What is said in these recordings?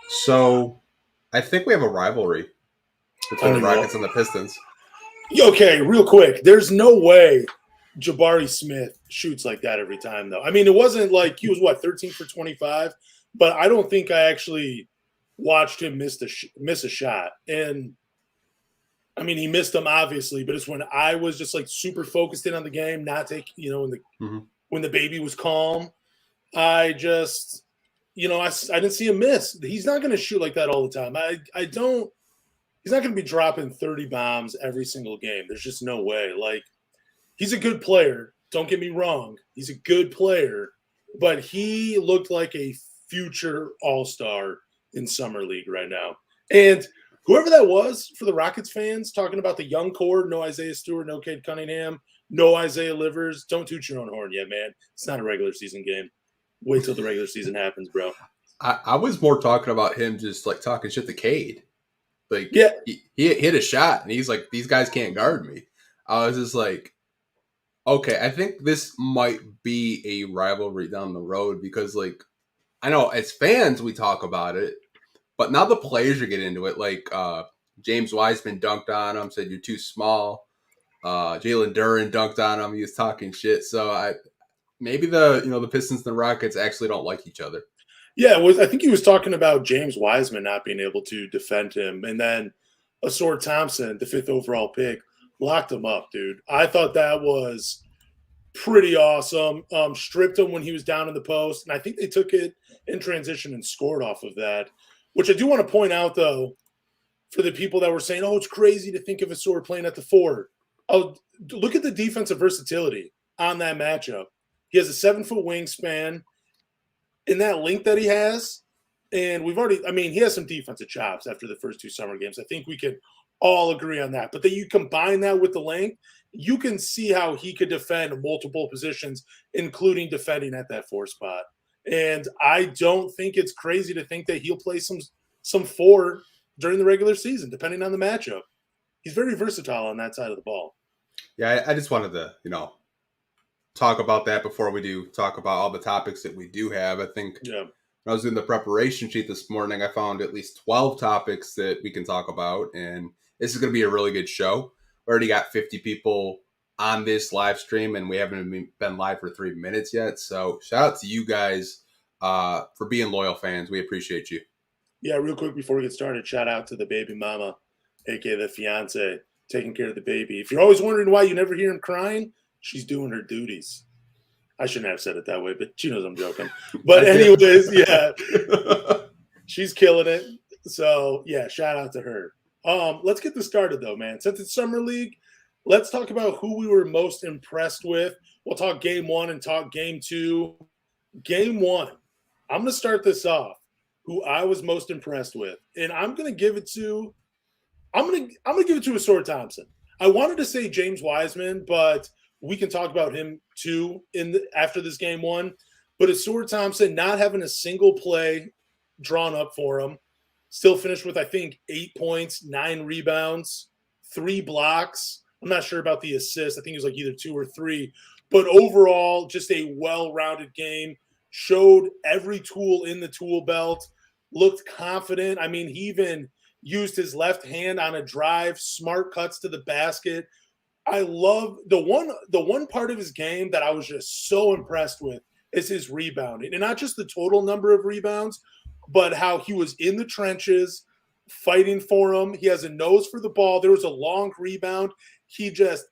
So, I think we have a rivalry between the Rockets and the Pistons. Okay, real quick. There's no way Jabari Smith shoots like that every time, though. I mean, it wasn't like he was, 13 for 25? But I don't think I actually watched him miss a shot. And, I mean, he missed them, obviously, but it's when I was just, super focused in on the game, not taking, when the baby was calm. I just, I didn't see him miss. He's not going to shoot like that all the time. He's not going to be dropping 30 bombs every single game. There's just no way. He's a good player. Don't get me wrong. He's a good player, but he looked like a future all-star in Summer League right now. And whoever that was for the Rockets fans talking about the young core, no Isaiah Stewart, no Cade Cunningham, no Isaiah Livers, don't toot your own horn yet, man. It's not a regular season game. Wait till the regular season happens, bro. I was more talking about him just talking shit to Cade. He hit a shot, and he's like, these guys can't guard me. I was just like, okay, I think this might be a rivalry down the road because, I know as fans we talk about it, but now the players are getting into it. James Wiseman dunked on him, said you're too small. Jalen Duren dunked on him. He was talking shit. So maybe the Pistons and the Rockets actually don't like each other. Yeah, I think he was talking about James Wiseman not being able to defend him. And then Asor Thompson, the 5th overall pick, locked him up, dude. I thought that was pretty awesome. Stripped him when he was down in the post. And I think they took it in transition and scored off of that, which I do want to point out, though, for the people that were saying, oh, it's crazy to think of Asor playing at the 4. Oh, look at the defensive versatility on that matchup. He has a 7-foot wingspan. In that length that he has, and he has some defensive chops after the first 2 summer games. I think we can all agree on that. But then you combine that with the length, you can see how he could defend multiple positions, including defending at that 4 spot. And I don't think it's crazy to think that he'll play some 4 during the regular season, depending on the matchup. He's very versatile on that side of the ball. Yeah, I just wanted to, talk about that before we do talk about all the topics that we do have. I think when I was doing the preparation sheet this morning, I found at least 12 topics that we can talk about, and this is going to be a really good show. We already got 50 people on this live stream, and we haven't been live for 3 minutes yet. So shout out to you guys for being loyal fans. We appreciate you. Yeah, real quick before we get started, shout out to the baby mama, aka the fiance, taking care of the baby. If you're always wondering why you never hear him crying, she's doing her duties. I shouldn't have said it that way, but she knows I'm joking. But anyways, yeah, she's killing it. So, yeah, shout out to her. Let's get this started, though, man. Since it's Summer League, let's talk about who we were most impressed with. We'll talk Game 1 and talk Game 2. Game 1, I'm going to start this off, who I was most impressed with. And I'm going to give it to Asor Thompson. I wanted to say James Wiseman, but we can talk about him too after this Game 1. But Asor Thompson not having a single play drawn up for him, still finished with, I think, 8 points, 9 rebounds, 3 blocks. I'm not sure about the assist. I think it was either 2 or 3. But overall, just a well-rounded game. Showed every tool in the tool belt. Looked confident. I mean, he even used his left hand on a drive, smart cuts to the basket. I love the one part of his game that I was just so impressed with is his rebounding. And not just the total number of rebounds, but how he was in the trenches fighting for him. He has a nose for the ball. There was a long rebound. Fifth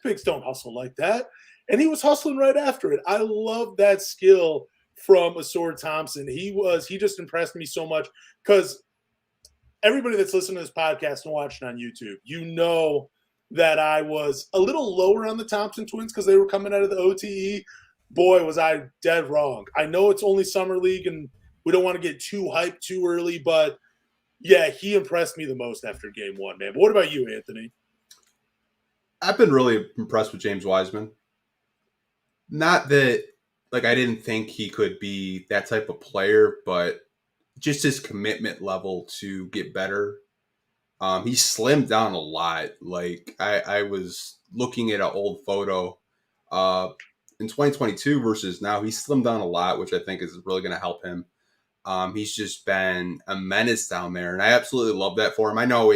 picks don't hustle like that. And he was hustling right after it. I love that skill from Asor Thompson. He just impressed me so much because everybody that's listening to this podcast and watching on YouTube, that I was a little lower on the Thompson twins because they were coming out of the OTE. Boy, was I dead wrong. I know it's only Summer League and we don't want to get too hyped too early, but yeah, he impressed me the most after Game 1, man. But what about you, Anthony? I've been really impressed with James Wiseman. Not that, I didn't think he could be that type of player, but just his commitment level to get better. He slimmed down a lot. I was looking at an old photo in 2022 versus now. He slimmed down a lot, which I think is really going to help him. He's just been a menace down there, and I absolutely love that for him. I know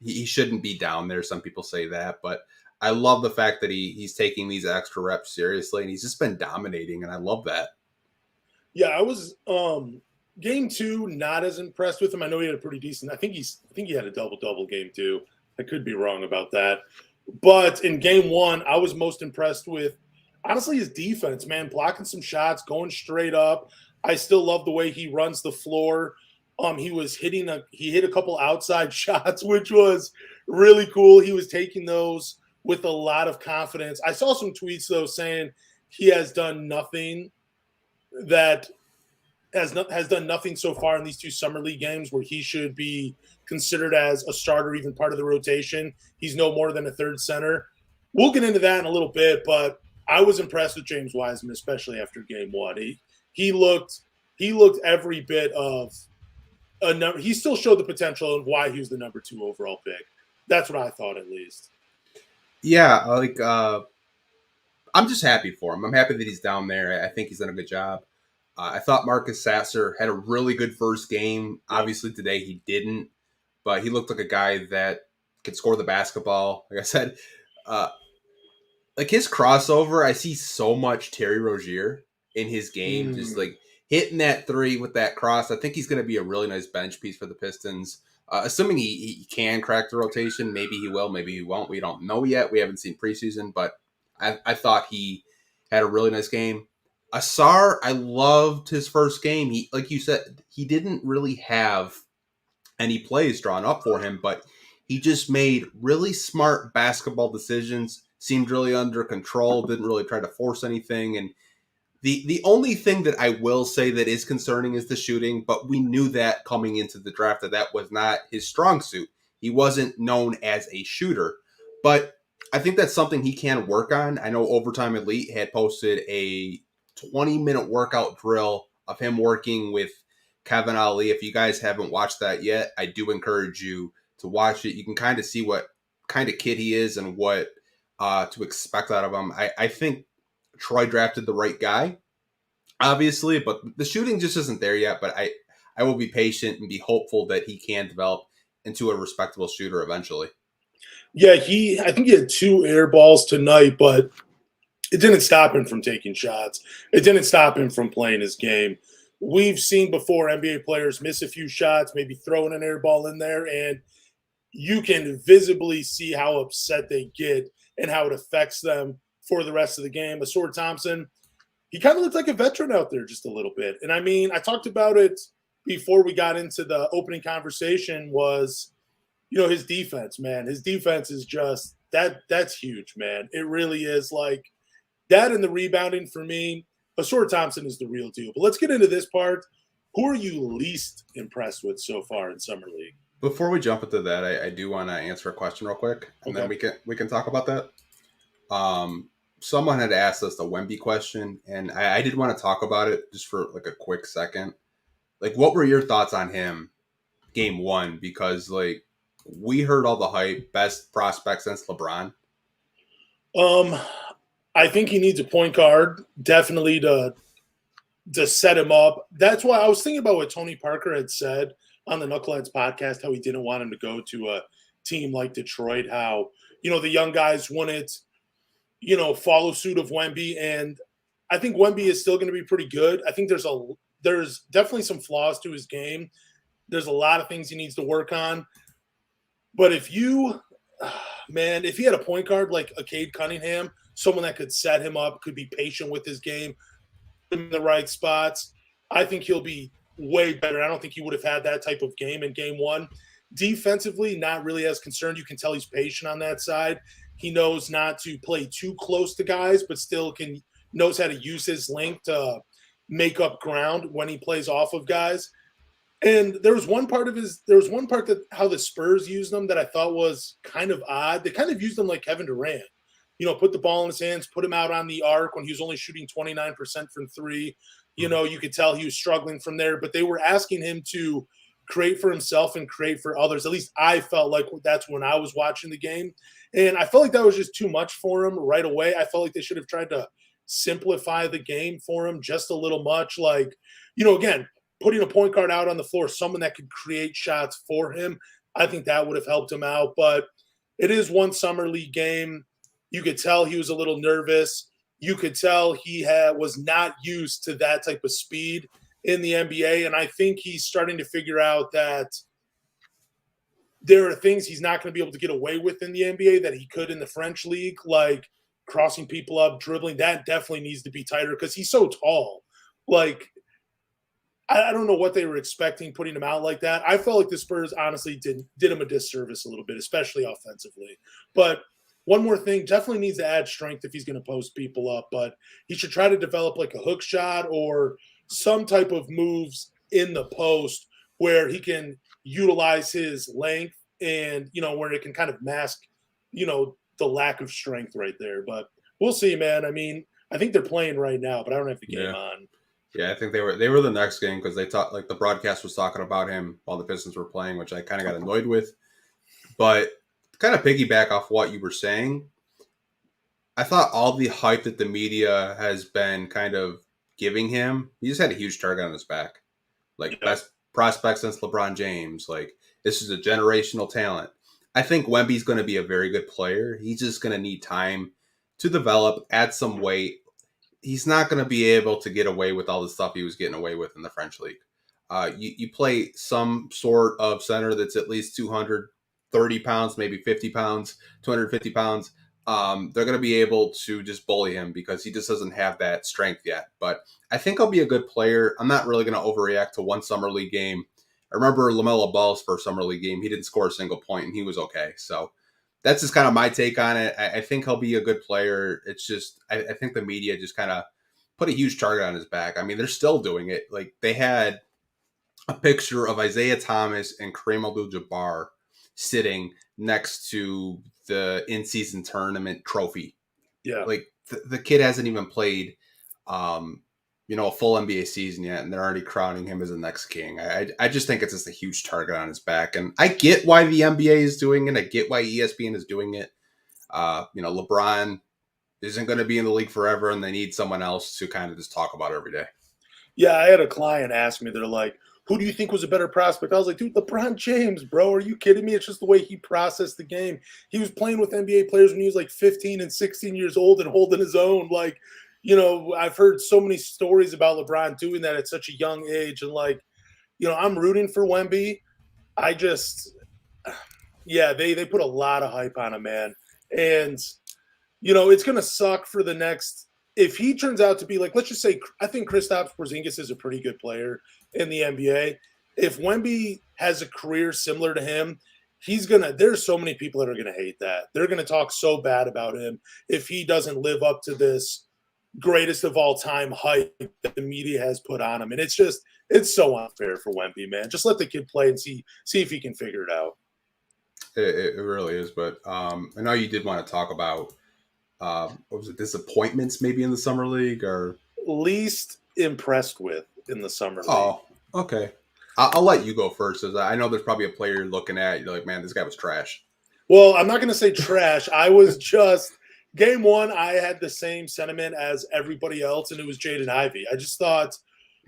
he shouldn't be down there. Some people say that, but I love the fact that he's taking these extra reps seriously, and he's just been dominating, and I love that. Yeah, I was game 2 not as impressed with him. I know he had a pretty decent. I think he had a double game 2. I could be wrong about that. But in game 1, I was most impressed with, honestly, his defense, man, blocking some shots, going straight up. I still love the way he runs the floor. He hit a couple outside shots, which was really cool. He was taking those with a lot of confidence. I saw some tweets though saying he has done nothing that has done nothing so far in these 2 summer league games where he should be considered as a starter, even part of the rotation. He's no more than a third center. We'll get into that in a little bit, but I was impressed with James Wiseman, especially after game 1. He looked every bit of a number. He still showed the potential and why he was the number 2 overall pick. That's what I thought, at least. Yeah, I'm just happy for him. I'm happy that he's down there. I think he's done a good job. I thought Marcus Sasser had a really good first game. Obviously today he didn't, but he looked like a guy that could score the basketball. Like I said, like his crossover, I see so much Terry Rozier in his game, just like hitting that 3 with that cross. I think he's going to be a really nice bench piece for the Pistons. Assuming he can crack the rotation, maybe he will, maybe he won't. We don't know yet. We haven't seen preseason, but I thought he had a really nice game. Asar, I loved his first game. He, like you said, he didn't really have any plays drawn up for him, but he just made really smart basketball decisions, seemed really under control, didn't really try to force anything. And the only thing that I will say that is concerning is the shooting, but we knew that coming into the draft that was not his strong suit. He wasn't known as a shooter, but I think that's something he can work on. I know Overtime Elite had posted a 20-minute workout drill of him working with Kevin Ali. If you guys haven't watched that yet, I do encourage you to watch it. You can kind of see what kind of kid he is and what to expect out of him. I think Troy drafted the right guy, obviously, but the shooting just isn't there yet. But I will be patient and be hopeful that he can develop into a respectable shooter eventually. Yeah, I think he had 2 air balls tonight, but it didn't stop him from taking shots. It didn't stop him from playing his game. We've seen before NBA players miss a few shots, maybe throwing an air ball in there, and you can visibly see how upset they get and how it affects them for the rest of the game. Asar Thompson, he kind of looked like a veteran out there just a little bit. And I mean, I talked about it before we got into the opening conversation was, his defense, man. His defense is just that's huge, man. It really is. Like that and the rebounding for me, Asar Thompson is the real deal. But let's get into this part. Who are you least impressed with so far in Summer League? Before we jump into that, I do want to answer a question real quick, and then we can talk about that. Someone had asked us the Wemby question, and I did want to talk about it just for like a quick second. Like, what were your thoughts on him game 1? Because like we heard all the hype, best prospect since LeBron. I think he needs a point guard, definitely to set him up. That's why I was thinking about what Tony Parker had said on the Knuckleheads podcast, how he didn't want him to go to a team like Detroit, how, the young guys wouldn't, follow suit of Wemby. And I think Wemby is still going to be pretty good. I think there's definitely some flaws to his game. There's a lot of things he needs to work on. But if he had a point guard like a Cade Cunningham, someone that could set him up, could be patient with his game, in the right spots, I think he'll be way better. I don't think he would have had that type of game in game 1. Defensively, not really as concerned. You can tell he's patient on that side. He knows not to play too close to guys, but still knows how to use his length to make up ground when he plays off of guys. And there was one part that how the Spurs used them that I thought was kind of odd. They kind of used them like Kevin Durant. Put the ball in his hands, put him out on the arc when he was only shooting 29% from 3. You could tell he was struggling from there, but they were asking him to create for himself and create for others. At least I felt like that's when I was watching the game. And I felt like that was just too much for him right away. I felt like they should have tried to simplify the game for him just a little much. Like, again, putting a point guard out on the floor, someone that could create shots for him, I think that would have helped him out. But it is one summer league game. You could tell he was a little nervous. You could tell he was not used to that type of speed in the NBA. And I think he's starting to figure out that there are things he's not going to be able to get away with in the NBA that he could in the French league, like crossing people up, dribbling. That definitely needs to be tighter because he's so tall. Like, I don't know what they were expecting putting him out like that. I felt like the Spurs honestly did him a disservice a little bit, especially offensively. But one more thing, definitely needs to add strength if he's going to post people up. But he should try to develop like a hook shot or some type of moves in the post where he can utilize his length and, where it can kind of mask, the lack of strength right there. But we'll see, man. I mean, I think they're playing right now, but I don't have the game on. Yeah, I think they were the next game because they talked, like the broadcast was talking about him while the Pistons were playing, which I kind of got annoyed with. But kind of piggyback off what you were saying, I thought all the hype that the media has been kind of giving him, he just had a huge target on his back. Like best prospect since LeBron James. Like, this is a generational talent. I think Wemby's going to be a very good player. He's just going to need time to develop, add some weight. He's not going to be able to get away with all the stuff he was getting away with in the French league. You play some sort of center that's at least 230 pounds, maybe 50 pounds, 250 pounds. They're going to be able to just bully him because he just doesn't have that strength yet. But I think he'll be a good player. I'm not really going to overreact to one summer league game. I remember LaMelo Ball's first summer league game. He didn't score a single point, and he was okay. So that's just kind of my take on it. I think he'll be a good player. It's just I think the media just kind of put a huge target on his back. I mean, they're still doing it. Like, they had a picture of Isaiah Thomas and Kareem Abdul-Jabbar sitting next to the in-season tournament trophy. Yeah. Like, the kid hasn't even played, a full NBA season yet, and they're already crowning him as the next king. I just think it's just a huge target on his back. And I get why the NBA is doing it. I get why ESPN is doing it. LeBron isn't going to be in the league forever, and they need someone else to kind of just talk about every day. Yeah, I had a client ask me, they're like, who do you think was a better prospect? I was like, dude, LeBron James, bro. Are you kidding me? It's just the way he processed the game. He was playing with NBA players when he was like 15 and 16 years old and holding his own. Like, I've heard so many stories about LeBron doing that at such a young age. And I'm rooting for Wemby. They put a lot of hype on him, man. And, it's going to suck for the next – if he turns out to be like, let's just say, I think Kristaps Porzingis is a pretty good player in the NBA. If Wemby has a career similar to him, there's so many people that are going to hate that. They're going to talk so bad about him if he doesn't live up to this greatest of all time hype that the media has put on him. And it's so unfair for Wemby, man. Just let the kid play and see if he can figure it out. It really is. But I know you did want to talk about what was it, disappointments maybe in the summer league, or least impressed with in the summer league. Oh, okay. I'll let you go first, as I know there's probably a player you're looking at. You're like, man, this guy was trash. Well, I'm not going to say trash. I was just game one. I had the same sentiment as everybody else, and it was Jaden Ivey. I just thought,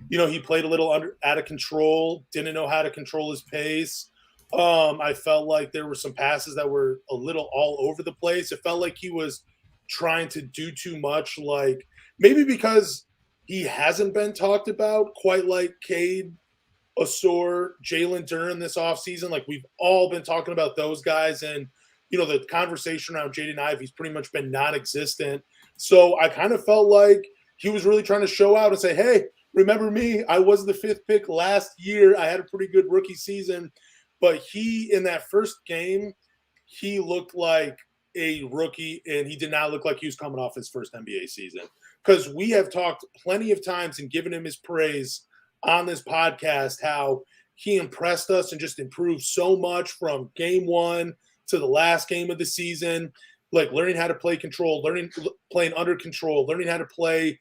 he played a little out of control, didn't know how to control his pace. I felt like there were some passes that were a little all over the place. It felt like he was trying to do too much, like maybe because he hasn't been talked about quite like Cade, Asor, Jalen Duren this offseason. Like, we've all been talking about those guys, and the conversation around Jaden Ivey's pretty much been non-existent. So I kind of felt like he was really trying to show out and say, hey, remember me? I was the 5th pick last year. I had a pretty good rookie season. But in that first game, he looked like a rookie, and he did not look like he was coming off his first NBA season. Because we have talked plenty of times and given him his praise on this podcast, how he impressed us and just improved so much from game one to the last game of the season, like learning how to play control, playing under control, learning how to play,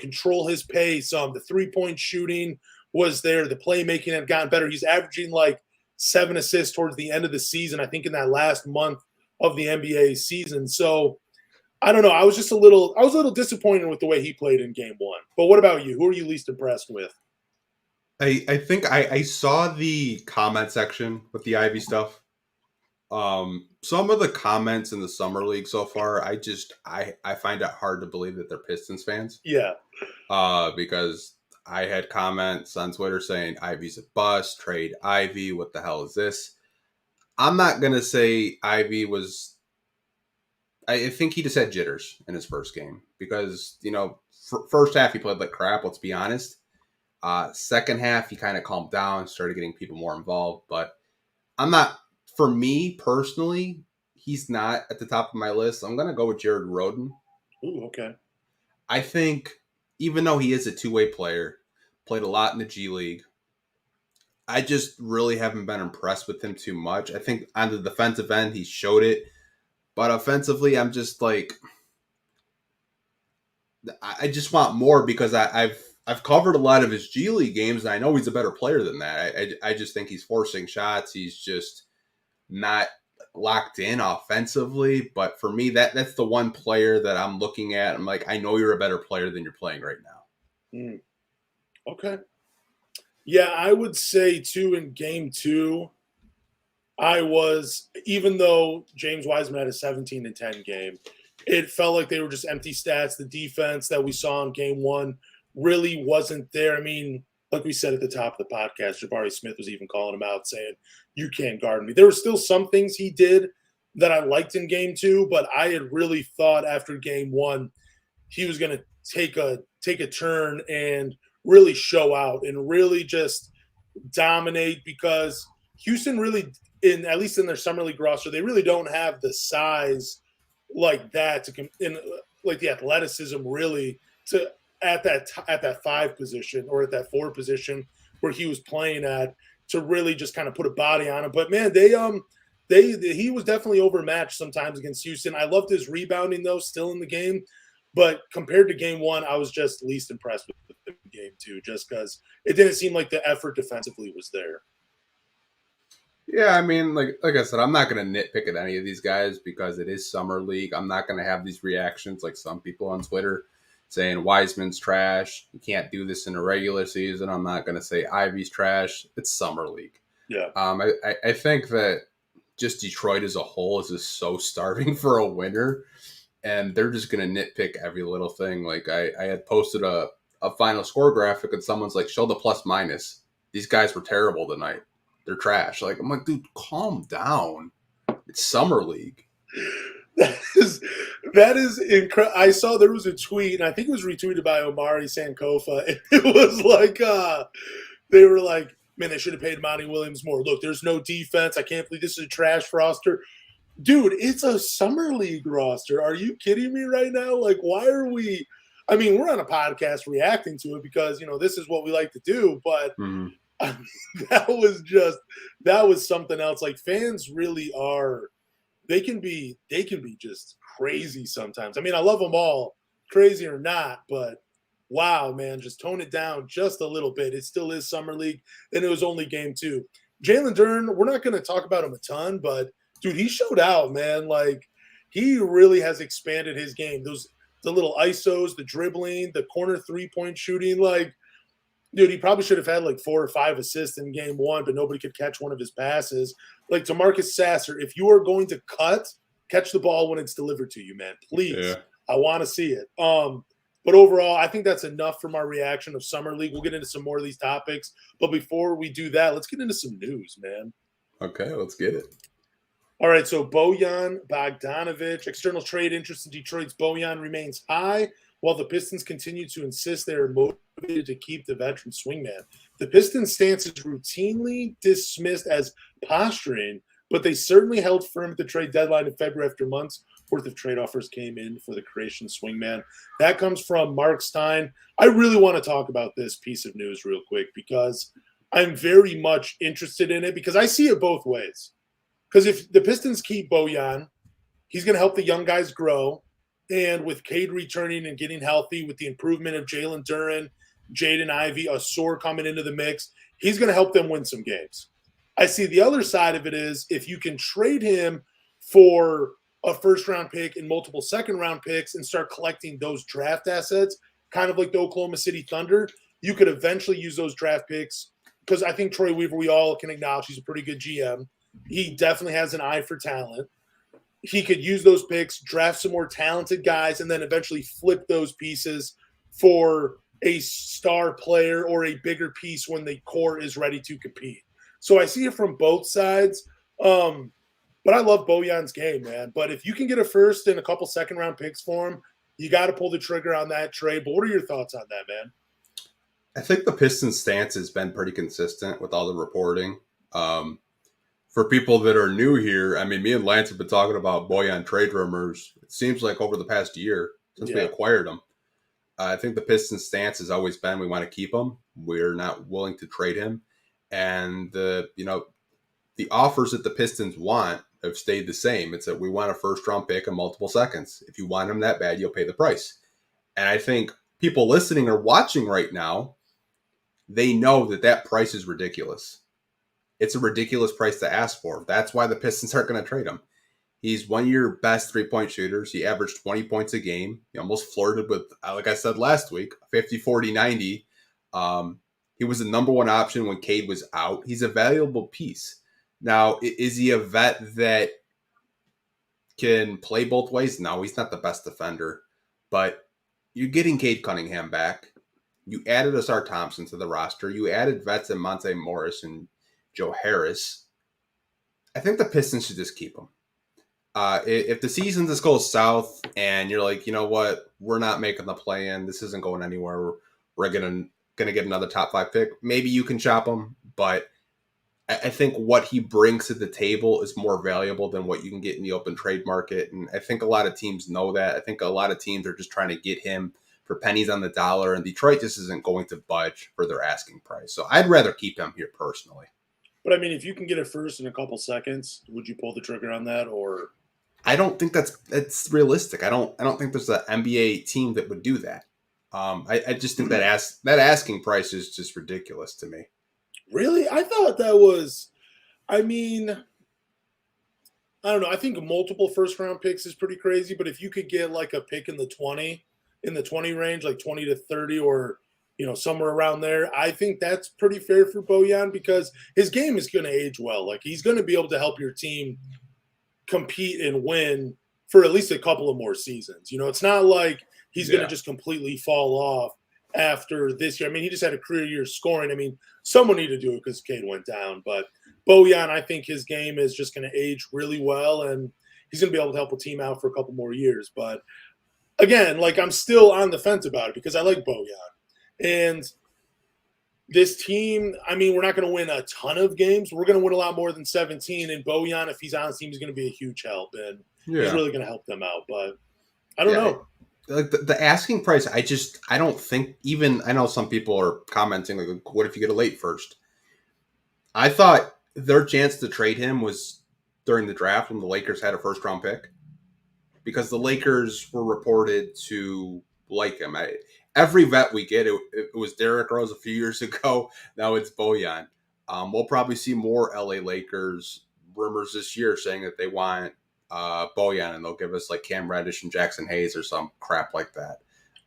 control his pace. The 3-point shooting was there. The playmaking had gotten better. He's averaging like 7 assists towards the end of the season, I think in that last month of the NBA season. So I don't know. I was a little disappointed with the way he played in game one. But what about you? Who are you least impressed with? I think I saw the comment section with the Ivy stuff. Some of the comments in the Summer League so far, I find it hard to believe that they're Pistons fans. Yeah. Because I had comments on Twitter saying Ivy's a bust, trade Ivy, what the hell is this? I'm not gonna say Ivy was. I think he just had jitters in his first game because first half he played like crap. Let's be honest. Second half he kind of calmed down, started getting people more involved. But I'm not. For me personally, he's not at the top of my list. I'm gonna go with Jared Rhoden. Ooh, okay. I think even though he is a two-way player, played a lot in the G League, I just really haven't been impressed with him too much. I think on the defensive end, he showed it. But offensively, I'm just like, I just want more because I've covered a lot of his G League games, and I know he's a better player than that. I just think he's forcing shots. He's just not locked in offensively. But for me, that's the one player that I'm looking at. I'm like, I know you're a better player than you're playing right now. Mm. Okay. Yeah, I would say, too, in game 2, even though James Wiseman had a 17-10 game, it felt like they were just empty stats. The defense that we saw in game 1 really wasn't there. I mean, like we said at the top of the podcast, Jabari Smith was even calling him out saying, you can't guard me. There were still some things he did that I liked in game 2, but I had really thought after game 1 he was going to take a turn and really show out and really just dominate, because Houston really, at least in their summer league roster, they really don't have the size like that like the athleticism really to at that 5 position or at that 4 position where he was playing at to really just kind of put a body on him. But man, he was definitely overmatched sometimes against Houston. I loved his rebounding though, still in the game. But compared to game 1, I was just least impressed with game 2, just because it didn't seem like the effort defensively was there. Yeah, I mean, like I said, I'm not going to nitpick at any of these guys because it is Summer League. I'm not going to have these reactions like some people on Twitter saying Wiseman's trash. You can't do this in a regular season. I'm not going to say Ivy's trash. It's Summer League. Yeah. I think that just Detroit as a whole is just so starving for a winner. And they're just going to nitpick every little thing. Like I had posted a final score graphic and someone's like, show the plus minus. These guys were terrible tonight. They're trash. Like, I'm like, dude, calm down. It's Summer League. That is incredible. I saw there was a tweet, and I think it was retweeted by Omari Sankofa. And it was like, they were like, man, they should have paid Monty Williams more. Look, there's no defense. I can't believe this is a trash roster. Dude, it's a Summer League roster. Are you kidding me right now? Like, why are we – I mean, we're on a podcast reacting to it because, this is what we like to do. But I mean, that was something else. Like, fans really are – they can be just crazy sometimes. I mean, I love them all, crazy or not. But, wow, man, just tone it down just a little bit. It still is Summer League, and it was only game 2. Jalen Duren, we're not going to talk about him a ton, but – dude, he showed out, man. Like, he really has expanded his game. The little ISOs, the dribbling, the corner 3-point shooting. Like, dude, he probably should have had like 4 or 5 assists in game 1, but nobody could catch one of his passes. Like, to Marcus Sasser, if you are going to catch the ball when it's delivered to you, man. Please. Yeah. I want to see it. But overall, I think that's enough from our reaction of Summer League. We'll get into some more of these topics. But before we do that, let's get into some news, man. Okay, let's get it. All right, so Bojan Bogdanovic, external trade interest in Detroit's Bojan remains high, while the Pistons continue to insist they are motivated to keep the veteran swingman. The Pistons' stance is routinely dismissed as posturing, but they certainly held firm at the trade deadline in February after months worth of trade offers came in for the creation swingman. That comes from Mark Stein. I really want to talk about this piece of news real quick because I'm very much interested in it because I see it both ways. Because if the Pistons keep Bojan, he's going to help the young guys grow. And with Cade returning and getting healthy, with the improvement of Jalen Duren, Jaden Ivey, Asor coming into the mix, he's going to help them win some games. I see the other side of it is if you can trade him for a first-round pick and multiple second-round picks and start collecting those draft assets, kind of like the Oklahoma City Thunder, you could eventually use those draft picks because I think Troy Weaver, we all can acknowledge he's a pretty good GM. He definitely has an eye for talent. He could use those picks, draft some more talented guys, and then eventually flip those pieces for a star player or a bigger piece when the core is ready to compete. So I see it from both sides. But I love Bojan's game, man. But if you can get a first and a couple second-round picks for him, you got to pull the trigger on that trade. But what are your thoughts on that, man? I think the Pistons' stance has been pretty consistent with all the reporting. For people that are new here, I mean, me and Lance have been talking about Bojan trade rumors. It seems like over the past year since we acquired him. I think the Pistons' stance has always been we want to keep him. We're not willing to trade him. And, the offers that the Pistons want have stayed the same. It's that we want a first-round pick in multiple seconds. If you want him that bad, you'll pay the price. And I think people listening or watching right now, they know that price is ridiculous. It's a ridiculous price to ask for. That's why the Pistons aren't going to trade him. He's one of your best three-point shooters. He averaged 20 points a game. He almost flirted with, like I said last week, 50, 40, 90. He was the number one option when Cade was out. He's a valuable piece. Now, is he a vet that can play both ways? No, he's not the best defender. But you're getting Cade Cunningham back. You added Asar Thompson to the roster. You added vets in Monte Morris and Joe Harris. I think the Pistons should just keep him. If the season just goes south and you're like, you know what, we're not making the play-in, this isn't going anywhere, we're gonna get another top 5 pick, maybe you can chop him, but I think what he brings to the table is more valuable than what you can get in the open trade market. And I think a lot of teams know that. I think a lot of teams are just trying to get him for pennies on the dollar, and Detroit just isn't going to budge for their asking price. So I'd rather keep him here personally. But I mean, if you can get it first in a couple seconds, would you pull the trigger on that? Or I don't think that's realistic. I don't think there's an NBA team that would do that. I just think that asking price is just ridiculous to me. Really? I thought that was, I mean, I don't know. I think multiple first round picks is pretty crazy, but if you could get like a pick in the 20 range, like 20 to 30 or, somewhere around there, I think that's pretty fair for Bojan because his game is going to age well. Like he's going to be able to help your team compete and win for at least a couple of more seasons. It's not like he's going to just completely fall off after this year. I mean, he just had a career year scoring. I mean, someone needed to do it because Cade went down. But Bojan, I think his game is just going to age really well, and he's going to be able to help a team out for a couple more years. But again, like I'm still on the fence about it because I like Bojan. And this team, I mean, we're not going to win a ton of games. We're going to win a lot more than 17. And Bojan, if he's on the team, is going to be a huge help. And he's really going to help them out. But I don't know. Like the asking price, I don't think even, I know some people are commenting, like, what if you get a late first? I thought their chance to trade him was during the draft when the Lakers had a first round pick because the Lakers were reported to like him. Every vet we get, it was Derrick Rose a few years ago. Now it's Bojan. We'll probably see more LA Lakers rumors this year saying that they want Bojan, and they'll give us like Cam Reddish and Jackson Hayes or some crap like that.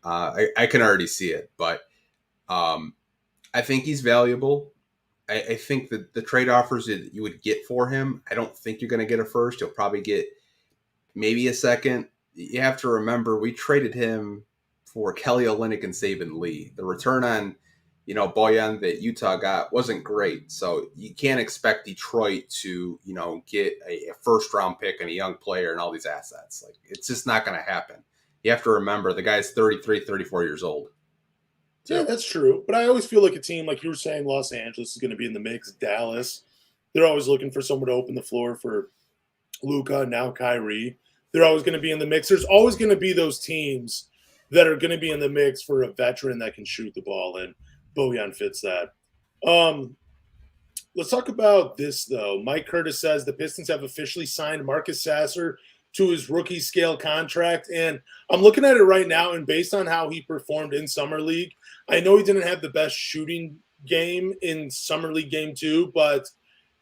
I can already see it, but I think he's valuable. I think that the trade offers that you would get for him, I don't think you're going to get a first. You'll probably get maybe a second. You have to remember we traded him for Kelly Olynyk and Saban Lee. The return on Bojan that Utah got wasn't great. So you can't expect Detroit to, get a first round pick and a young player and all these assets. Like it's just not going to happen. You have to remember the guy's 33, 34 years old. So. Yeah, that's true. But I always feel like a team, like you were saying, Los Angeles is going to be in the mix. Dallas, they're always looking for someone to open the floor for Luka, now Kyrie. They're always going to be in the mix. There's always going to be those teams that are going to be in the mix for a veteran that can shoot the ball, and Bojan fits that. Let's talk about this, though. Mike Curtis says the Pistons have officially signed Marcus Sasser to his rookie scale contract, and I'm looking at it right now, and based on how he performed in Summer League, I know he didn't have the best shooting game in Summer League Game 2, but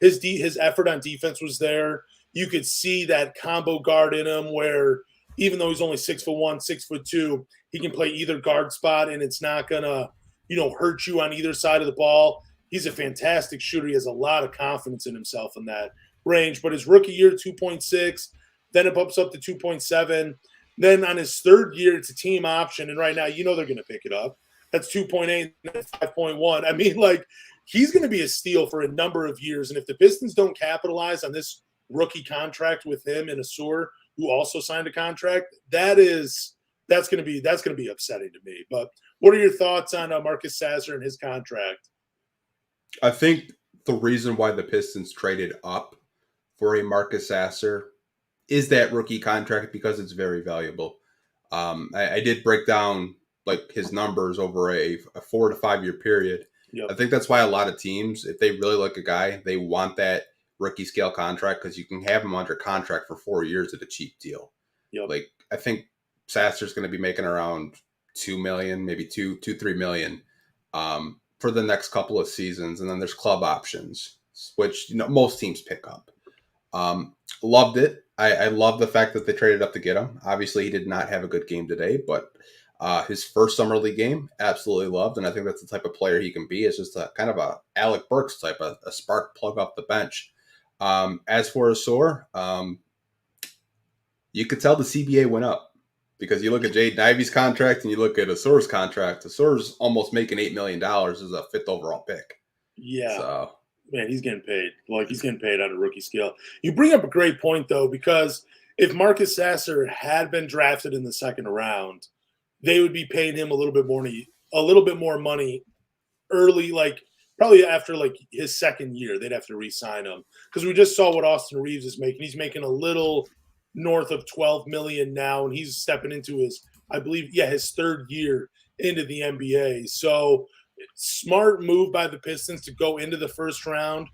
his effort on defense was there. You could see that combo guard in him where even though he's only 6'1", 6'2", he can play either guard spot, and it's not going to hurt you on either side of the ball. He's a fantastic shooter. He has a lot of confidence in himself in that range. But his rookie year, 2.6, then it bumps up to 2.7. Then on his third year, it's a team option. And right now, they're going to pick it up. That's 2.8, 5.1. I mean, he's going to be a steal for a number of years. And if the Pistons don't capitalize on this rookie contract with him and Asur, who also signed a contract, that's going to be upsetting to me. But what are your thoughts on Marcus Sasser and his contract? I think the reason why the Pistons traded up for a Marcus Sasser is that rookie contract because it's very valuable. I did break down his numbers over a 4 to 5 year period. Yep. I think that's why a lot of teams, if they really like a guy, they want that rookie scale contract because you can have him under contract for 4 years at a cheap deal. Yep. I think Sasser's going to be making around $2 million, maybe $3 million for the next couple of seasons, and then there's club options, which most teams pick up. Loved it. I love the fact that they traded up to get him. Obviously, he did not have a good game today, but his first Summer League game, absolutely loved, and I think that's the type of player he can be. It's just a kind of a Alec Burks type, a spark plug off the bench. As for Asur, you could tell the CBA went up because you look at Jaden Ivey's contract and you look at Asur's contract. Asur's almost making $8 million as a 5th overall pick. Yeah. So. Man, he's getting paid. He's getting paid on a rookie scale. You bring up a great point, though, because if Marcus Sasser had been drafted in the second round, they would be paying him a little bit more money early, probably after his second year. They'd have to re-sign him because we just saw what Austin Reeves is making. He's making a little north of $12 million now, and he's stepping into his third year into the NBA. So smart move by the Pistons to go into the first round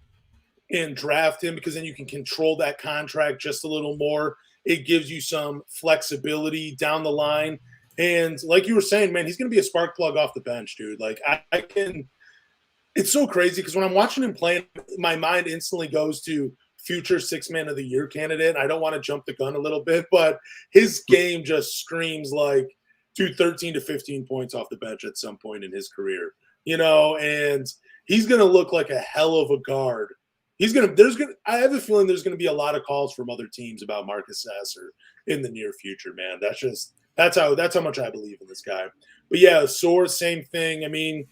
and draft him because then you can control that contract just a little more. It gives you some flexibility down the line. And like you were saying, man, he's going to be a spark plug off the bench, dude. It's so crazy because when I'm watching him play, my mind instantly goes to future 6 Man of the Year candidate. I don't want to jump the gun a little bit, but his game just screams 13 to 15 points off the bench at some point in his career, and he's going to look like a hell of a guard. I have a feeling there's going to be a lot of calls from other teams about Marcus Sasser in the near future, man. That's how much I believe in this guy. But yeah, Asur, same thing. I mean,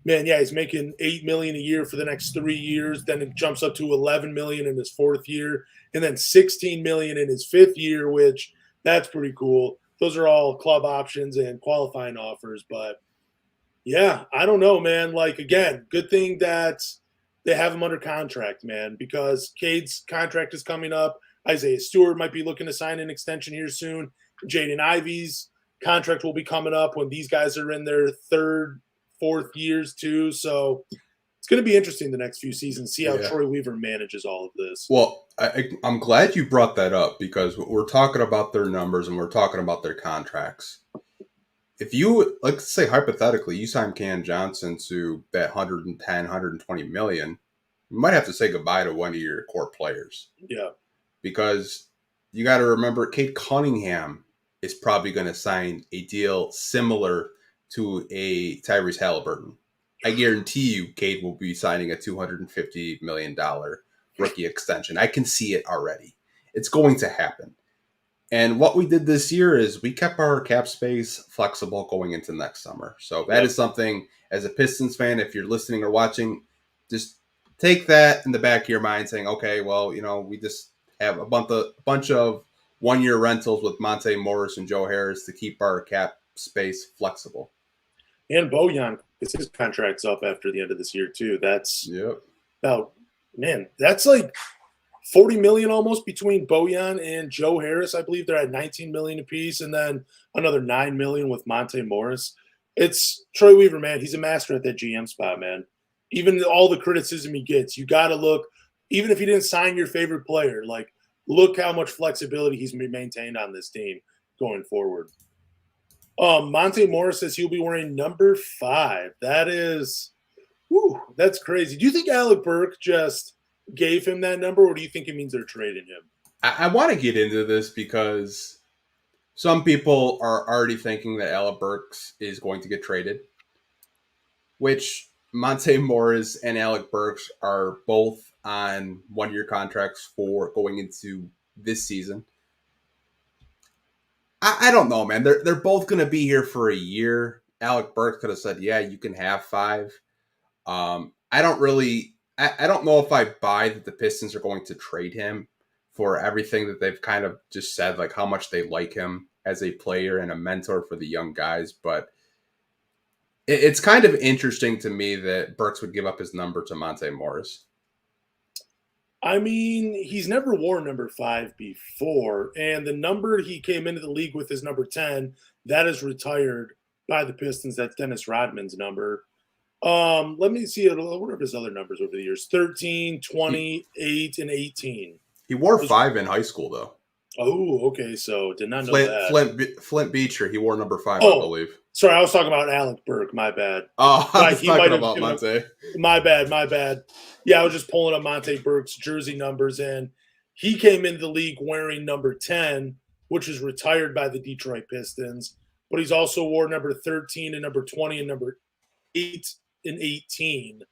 man, yeah, he's making $8 million a year for the next 3 years. Then it jumps up to $11 million in his 4th year, and then $16 million in his 5th year, which that's pretty cool. Those are all club options and qualifying offers. But yeah, I don't know, man. Again, good thing that they have him under contract, man, because Cade's contract is coming up. Isaiah Stewart might be looking to sign an extension here soon. Jaden Ivey's contract will be coming up when these guys are in their 3rd, 4th years too. So it's going to be interesting the next few seasons, see how Troy Weaver manages all of this. Well, I'm glad you brought that up because we're talking about their numbers and we're talking about their contracts. If you, let's say hypothetically, you sign Cam Johnson to that 110, 120 million, you might have to say goodbye to one of your core players. Yeah. Because you got to remember, Cade Cunningham is probably going to sign a deal similar to a Tyrese Halliburton. I guarantee you Cade will be signing a $250 million rookie extension. I can see it already. It's going to happen. And what we did this year is we kept our cap space flexible going into next summer. So that is something, as a Pistons fan, if you're listening or watching, just take that in the back of your mind saying, okay, well, we just have a bunch of one-year rentals with Monte Morris and Joe Harris to keep our cap space flexible. And Bojan, because his contract's up after the end of this year too. That's that's $40 million almost between Bojan and Joe Harris. I believe they're at $19 million apiece, and then another $9 million with Monte Morris. It's Troy Weaver, man. He's a master at that GM spot, man. Even all the criticism he gets, you got to look. Even if he didn't sign your favorite player, look how much flexibility he's maintained on this team going forward. Monte Morris says he'll be wearing number 5. That's crazy. Do you think Alec Burke just gave him that number, or do you think it means they're trading him? I want to get into this because some people are already thinking that Alec Burks is going to get traded. which Monte Morris and Alec Burks are both on 1-year contracts for going into this season. I don't know, man. They're both going to be here for a year. Alec Burks could have said, yeah, you can have 5. I don't know if I buy that the Pistons are going to trade him for everything that they've kind of just said, like how much they like him as a player and a mentor for the young guys. But it's kind of interesting to me that Burks would give up his number to Monte Morris. I mean, he's never worn number 5 before, and the number he came into the league with is number 10. That is retired by the Pistons. That's Dennis Rodman's number. Let me see. What are his other numbers over the years? 13, 20, 8, and 18. He wore 5 in high school, though. Oh, okay. So did not know that. Flint Beecher, he wore number 5, I believe. Sorry, I was talking about Alec Burke. My bad. Oh, I was talking about Monte. My bad. Yeah, I was just pulling up Monte Burke's jersey numbers, and he came into the league wearing number 10, which is retired by the Detroit Pistons. But he's also wore number 13 and number 20 and number 8 and 18.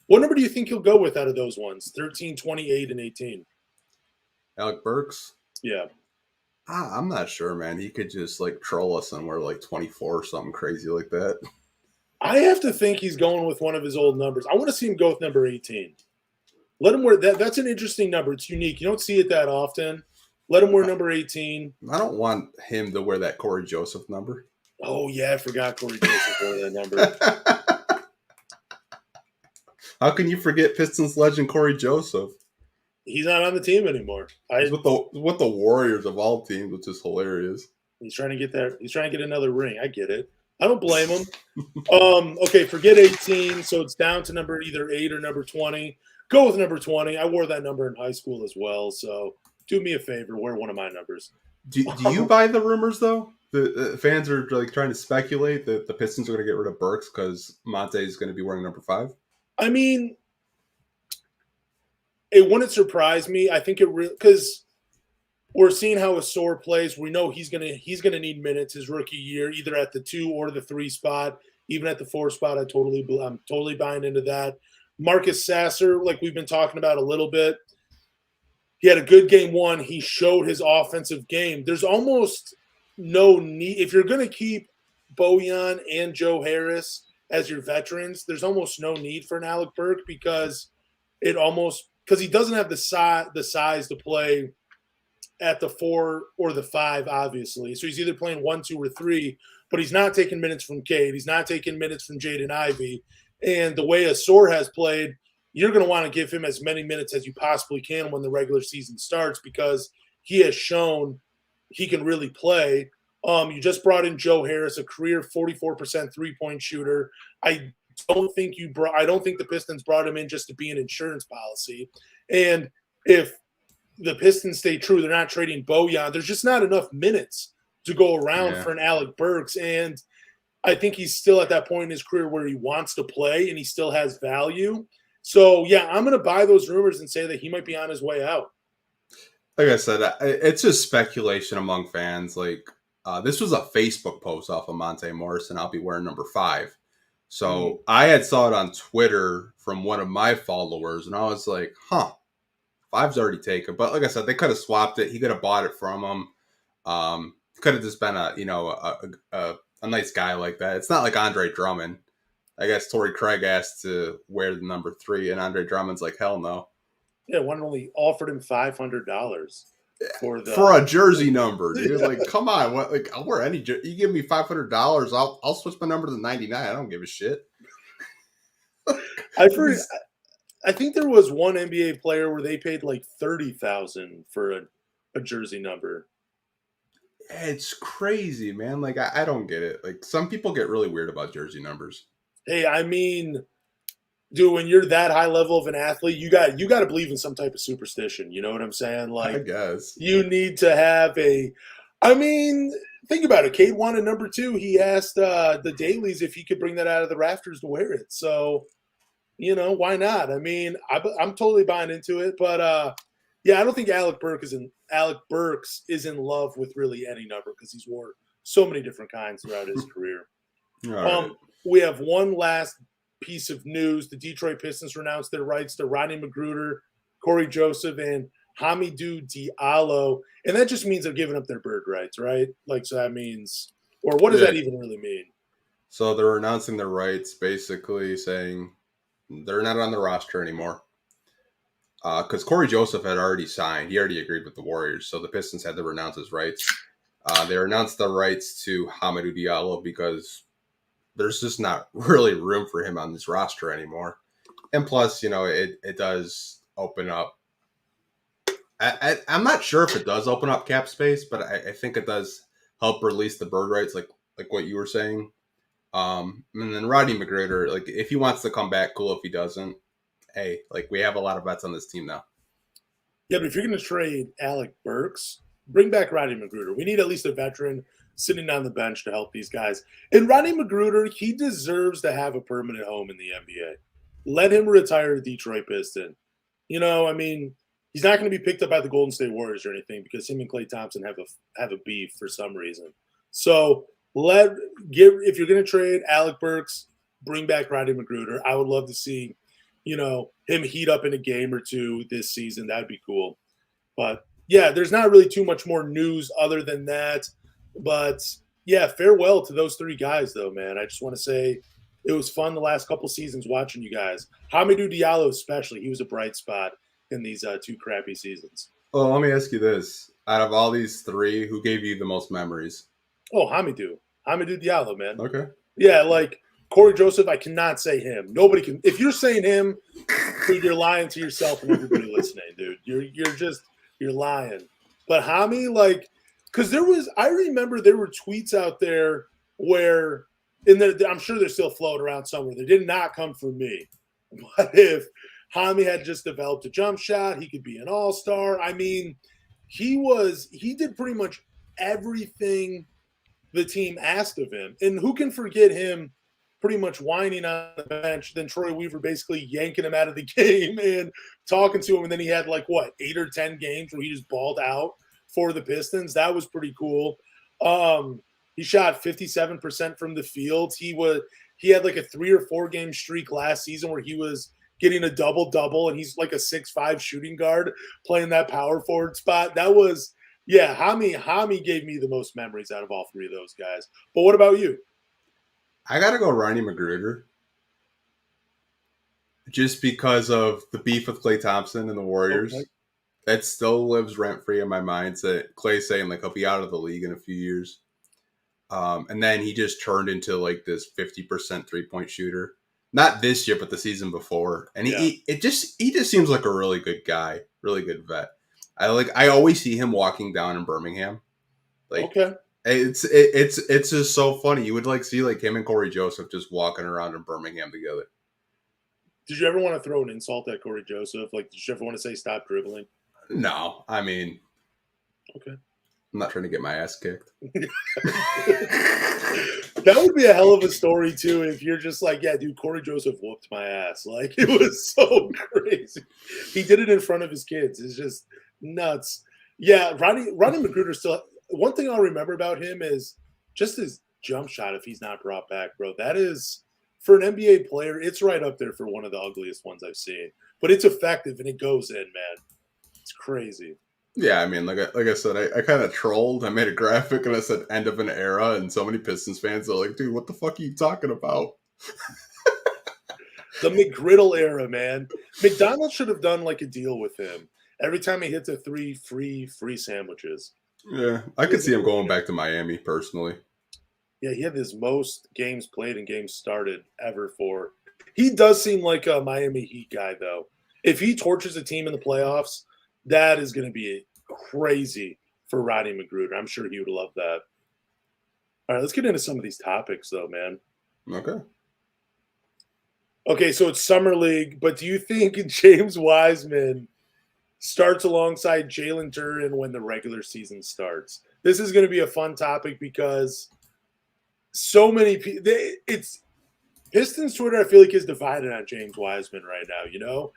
What number do you think he'll go with out of those ones? 13, 28, and 18. Alec Burks? Yeah. I'm not sure, man. He could just like troll us and wear like 24 or something crazy like that. I have to think he's going with one of his old numbers. I want to see him go with number 18. Let him wear that. That's an interesting number. It's unique. You don't see it that often. Let him wear number 18. I don't want him to wear that Corey Joseph number. Oh, yeah. I forgot Corey Joseph wore that number. How can you forget Pistons legend Corey Joseph? He's not on the team anymore. He's with the Warriors of all teams, which is hilarious. He's trying to get there. He's trying to get another ring. I get it. I don't blame him. Okay, forget 18. So it's down to number either 8 or number 20. Go with number 20. I wore that number in high school as well. So do me a favor, wear one of my numbers. Do you buy the rumors though? The fans are like trying to speculate that the Pistons are going to get rid of Burks because Monte is going to be wearing number 5. I mean, it wouldn't surprise me. I think it because we're seeing how Asor plays. We know he's gonna need minutes his rookie year, either at the 2 or the 3 spot, even at the 4 spot. I'm totally buying into that. Marcus Sasser, like we've been talking about a little bit, he had a good game 1. He showed his offensive game. There's almost no need if you're gonna keep Bojan and Joe Harris as your veterans. There's almost no need for an Alec Burke because he doesn't have the size to play at the 4 or the 5, obviously. So he's either playing 1, 2, or 3, but he's not taking minutes from Cade. He's not taking minutes from Jaden Ivey. And the way Asor has played, you're going to want to give him as many minutes as you possibly can when the regular season starts because he has shown he can really play. You just brought in Joe Harris, a career 44% three-point shooter. I don't think the Pistons brought him in just to be an insurance policy. And if the Pistons stay true, they're not trading Bojan. There's just not enough minutes to go around for an Alec Burks. And I think he's still at that point in his career where he wants to play and he still has value. So, yeah, I'm going to buy those rumors and say that he might be on his way out. Like I said, it's just speculation among fans. Like, this was a Facebook post off of Monte Morris, and I'll be wearing number 5. So I had saw it on Twitter from one of my followers, and I was like, 5's already taken. But like I said, they could have swapped it. He could have bought it from him. Could have just been a nice guy like that. It's not like Andre Drummond. I guess Torrey Craig asked to wear the number 3, and Andre Drummond's like, hell no. Yeah, one only offered him $500 for a jersey number. Dude, like, come on, what? Like, I'll wear any jersey. You give me $500, I'll switch my number to 99. I don't give a shit. I think there was one NBA player where they paid like $30,000 for a jersey number. It's crazy, man. Like, I don't get it. Like, some people get really weird about jersey numbers. Hey, I mean, dude, when you're that high level of an athlete, you got to believe in some type of superstition. You know what I'm saying? Like, I guess you need to have think about it. Cade wanted number 2. He asked the Dailies if he could bring that out of the rafters to wear it. So, why not? I mean, I'm totally buying into it. But yeah, I don't think Alec Burks is in love with really any number because he's wore so many different kinds throughout his career. Right. We have one last piece of news. The Detroit Pistons renounced their rights to Rodney McGruder, Corey Joseph, and Hamidou Diallo. And that just means they're giving up their bird rights, right? Like, so that means, or what does that even really mean? So they're renouncing their rights, basically saying they're not on the roster anymore. Because Corey Joseph had already signed. He already agreed with the Warriors. So the Pistons had to renounce his rights. They renounced the rights to Hamidou Diallo because there's just not really room for him on this roster anymore. And plus, you know, it does open up. I'm not sure if it does open up cap space, but I think it does help release the bird rights, like what you were saying. And then Rodney McGruder, like if he wants to come back, cool. If he doesn't, hey, like we have a lot of vets on this team now. Yeah, but if you're going to trade Alec Burks, bring back Rodney McGruder. We need at least a veteran sitting on the bench to help these guys. And Rodney McGruder, he deserves to have a permanent home in the NBA. Let him retire a Detroit Piston. You know, I mean, he's not going to be picked up by the Golden State Warriors or anything because him and Klay Thompson have a beef for some reason. So if you're going to trade Alec Burks, bring back Rodney McGruder. I would love to see, you know, him heat up in a game or two this season. That'd be cool. But yeah, there's not really too much more news other than that. But yeah, farewell to those three guys, though, man. I just want to say it was fun the last couple seasons watching you guys. Hamidou Diallo, especially, he was a bright spot in these two crappy seasons. Well, let me ask you this: out of all these three, who gave you the most memories? Oh, Hamidou Diallo, man. Okay. Yeah, like Corey Joseph, I cannot say him. Nobody can. If you're saying him, dude, you're lying to yourself and everybody listening, dude. You're lying. But Hami, like, because I remember there were tweets out there where, I'm sure they're still floating around somewhere. They did not come from me. But if Hami had just developed a jump shot, he could be an all-star. I mean, he did pretty much everything the team asked of him. And who can forget him pretty much whining on the bench, then Troy Weaver basically yanking him out of the game and talking to him. And then he had 8 or 10 games where he just balled out for the Pistons. That was pretty cool. He shot 57% from the field. He had a 3 or 4 game streak last season where he was getting a double-double, and he's like a 6'5" shooting guard playing that power forward spot. That was, yeah, Hami gave me the most memories out of all three of those guys. But what about you? I got to go Rodney McGruder. Just because of the beef with Klay Thompson and the Warriors. Okay. That still lives rent-free in my mind. So Klay saying, he'll be out of the league in a few years. And then he just turned into, this 50% three-point shooter. Not this year, but the season before. And he just seems like a really good guy, really good vet. I always see him walking down in Birmingham. Okay. It's just so funny. You would see him and Corey Joseph just walking around in Birmingham together. Did you ever want to throw an insult at Corey Joseph? Did you ever want to say stop dribbling? No, I mean, okay. I'm not trying to get my ass kicked. That would be a hell of a story too if you're just yeah, dude, Corey Joseph whooped my ass. It was so crazy. He did it in front of his kids. It's just nuts. Yeah, Rodney McGruder still. One thing I'll remember about him is just his jump shot if he's not brought back, bro. That is, for an NBA player, it's right up there for one of the ugliest ones I've seen. But it's effective and it goes in, man. It's crazy. Yeah, I mean, like I said, I kind of trolled. I made a graphic and I said end of an era, and so many Pistons fans are like, dude, what the fuck are you talking about? The McGriddle era, man. McDonald's should have done a deal with him. Every time he hits a 3, free sandwiches. Yeah, I could see him going back to Miami, personally. Yeah, he had his most games played and games started ever for. He does seem like a Miami Heat guy, though. If he torches a team in the playoffs, that is going to be crazy for Rodney McGruder. I'm sure he would love that. All right, let's get into some of these topics, though, man. Okay, so it's Summer League, but do you think James Wiseman starts alongside Jalen Duren when the regular season starts? This is going to be a fun topic because so many people – it's Pistons Twitter, I feel like, is divided on James Wiseman right now, you know?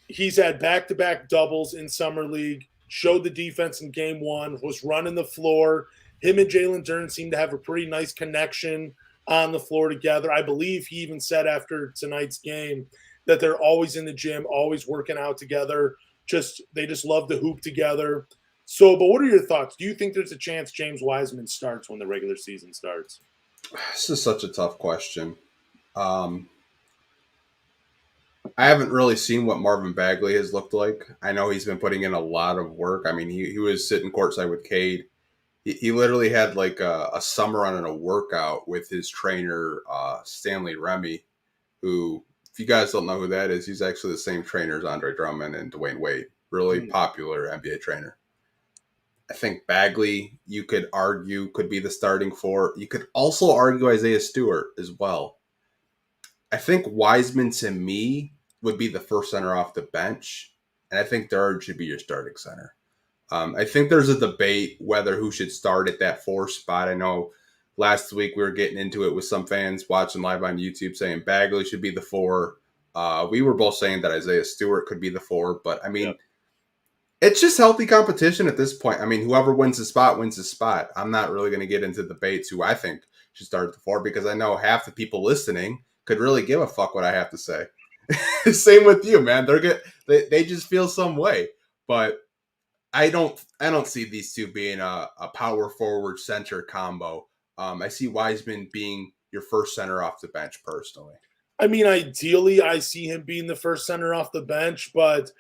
He's had back-to-back doubles in Summer League, showed the defense in Game 1, was running the floor. Him and Jalen Duren seem to have a pretty nice connection on the floor together. I believe he even said after tonight's game that they're always in the gym, always working out together. They just love to hoop together. So, but what are your thoughts? Do you think there's a chance James Wiseman starts when the regular season starts? This is such a tough question. I haven't really seen what Marvin Bagley has looked like. I know he's been putting in a lot of work. I mean, he was sitting courtside with Cade. He literally had like a summer run and a workout with his trainer, Stanley Remy, who, if you guys don't know who that is, he's actually the same trainer as Andre Drummond and Dwayne Wade. Really popular NBA trainer. I think Bagley, you could argue, could be the starting four. You could also argue Isaiah Stewart as well. I think Wiseman, to me, would be the first center off the bench. And I think Durant should be your starting center. I think there's a debate whether who should start at that 4 spot. I know last week we were getting into it with some fans watching live on YouTube saying Bagley should be the 4. We were both saying that Isaiah Stewart could be the 4. But, I mean, It's just healthy competition at this point. I mean, whoever wins the spot wins the spot. I'm not really going to get into debates who I think should start at the 4 because I know half the people listening could really give a fuck what I have to say. Same with you, man. They just feel some way. But I don't see these two being a power forward center combo. I see Wiseman being your first center off the bench personally. I mean, ideally, I see him being the first center off the bench, but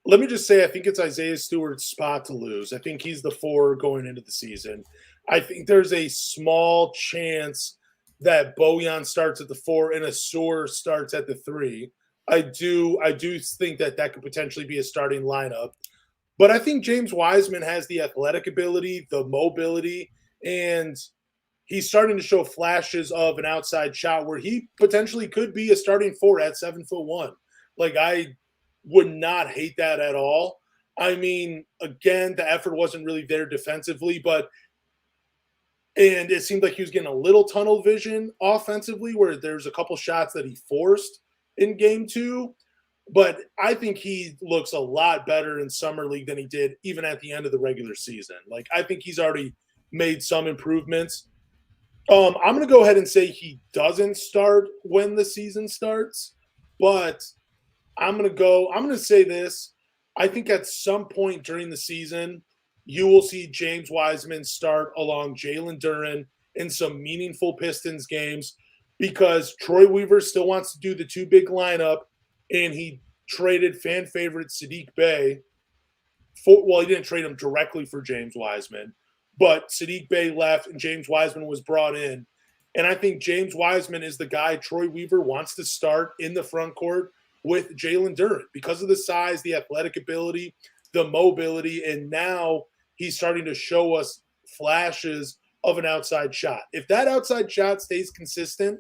let me just say, I think it's Isaiah Stewart's spot to lose. I think he's the 4 going into the season. I think there's a small chance that Bojan starts at the 4 and Asur starts at the 3. I do think that could potentially be a starting lineup. But I think James Wiseman has the athletic ability, the mobility, and he's starting to show flashes of an outside shot where he potentially could be a starting 4 at 7'1". Like, I would not hate that at all. I mean, again, the effort wasn't really there defensively, and it seemed like he was getting a little tunnel vision offensively where there's a couple shots that he forced in game 2. But I think he looks a lot better in Summer League than he did even at the end of the regular season. Like, I think he's already made some improvements. I'm going to go ahead and say he doesn't start when the season starts, but I'm going to say this. I think at some point during the season, you will see James Wiseman start along Jalen Duren in some meaningful Pistons games because Troy Weaver still wants to do the 2 big lineup, and he traded fan favorite Sadiq Bey he didn't trade him directly for James Wiseman, but Sadiq Bey left and James Wiseman was brought in. And I think James Wiseman is the guy Troy Weaver wants to start in the front court with Jalen Duren because of the size, the athletic ability, the mobility, and now he's starting to show us flashes of an outside shot. If that outside shot stays consistent,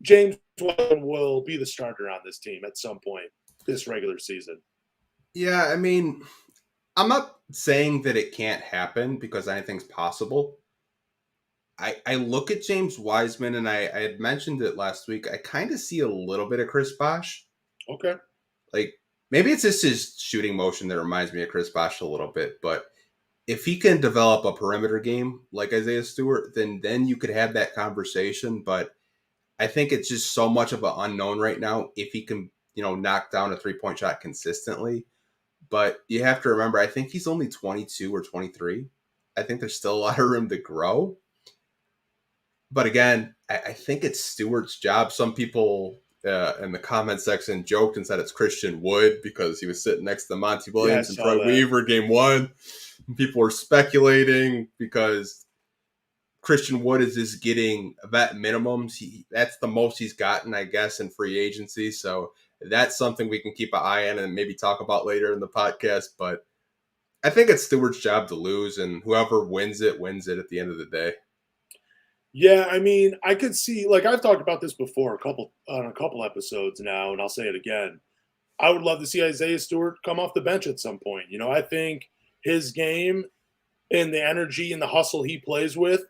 James Wiseman will be the starter on this team at some point this regular season. Yeah, I mean, I'm not saying that it can't happen because anything's possible. I look at James Wiseman, and I had mentioned it last week. I kind of see a little bit of Chris Bosh. Okay. Like, maybe it's just his shooting motion that reminds me of Chris Bosh a little bit, but if he can develop a perimeter game like Isaiah Stewart, then you could have that conversation. But I think it's just so much of an unknown right now if he can, knock down a 3-point shot consistently. But you have to remember, I think he's only 22 or 23. I think there's still a lot of room to grow. But again, I think it's Stewart's job. Some people in the comment section joked and said it's Christian Wood because he was sitting next to Monty Williams and Troy Weaver game 1. And people were speculating because Christian Wood is just getting vet minimums. That's the most he's gotten, I guess, in free agency. So that's something we can keep an eye on and maybe talk about later in the podcast. But I think it's Stewart's job to lose, and whoever wins it at the end of the day. Yeah, I mean, I could see, like, I've talked about this before on a couple episodes now, and I'll say it again. I would love to see Isaiah Stewart come off the bench at some point. I think his game and the energy and the hustle he plays with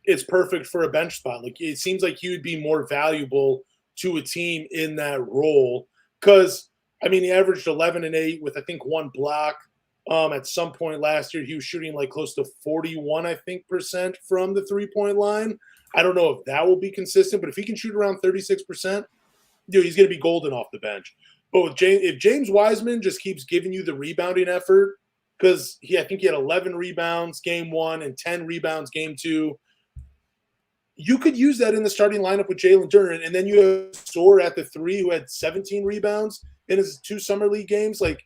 is perfect for a bench spot. Like, it seems like he would be more valuable to a team in that role because, I mean, he averaged 11 and 8 with, I think, 1 block. At some point last year, he was shooting like close to 41%, I think, from the 3-point line. I don't know if that will be consistent, but if he can shoot around 36%, dude, he's going to be golden off the bench. But with if James Wiseman just keeps giving you the rebounding effort, because I think he had 11 rebounds game 1 and 10 rebounds game 2, you could use that in the starting lineup with Jalen Duren, and then you have Soar at the 3 who had 17 rebounds in his 2 Summer League games. Like,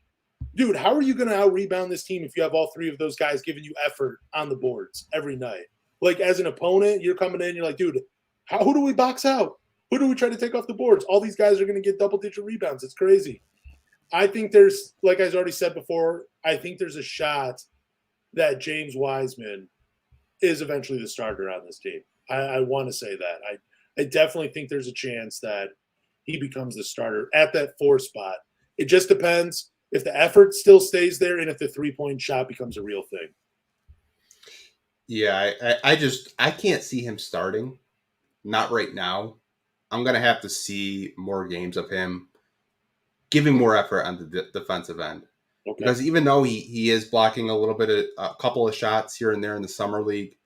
dude, how are you going to out-rebound this team if you have all 3 of those guys giving you effort on the boards every night? Like, as an opponent, you're coming in, you're like, dude, who do we box out? Who do we try to take off the boards? All these guys are going to get double-digit rebounds. It's crazy. I think there's, like I already said before, I think there's a shot that James Wiseman is eventually the starter on this team. I want to say that. I definitely think there's a chance that he becomes the starter at that 4 spot. It just depends if the effort still stays there and if the 3-point shot becomes a real thing. Yeah, I can't see him starting. Not right now. I'm going to have to see more games of him giving more effort on the defensive end. Okay. Because even though he is blocking a little bit of a couple of shots here and there in the Summer League,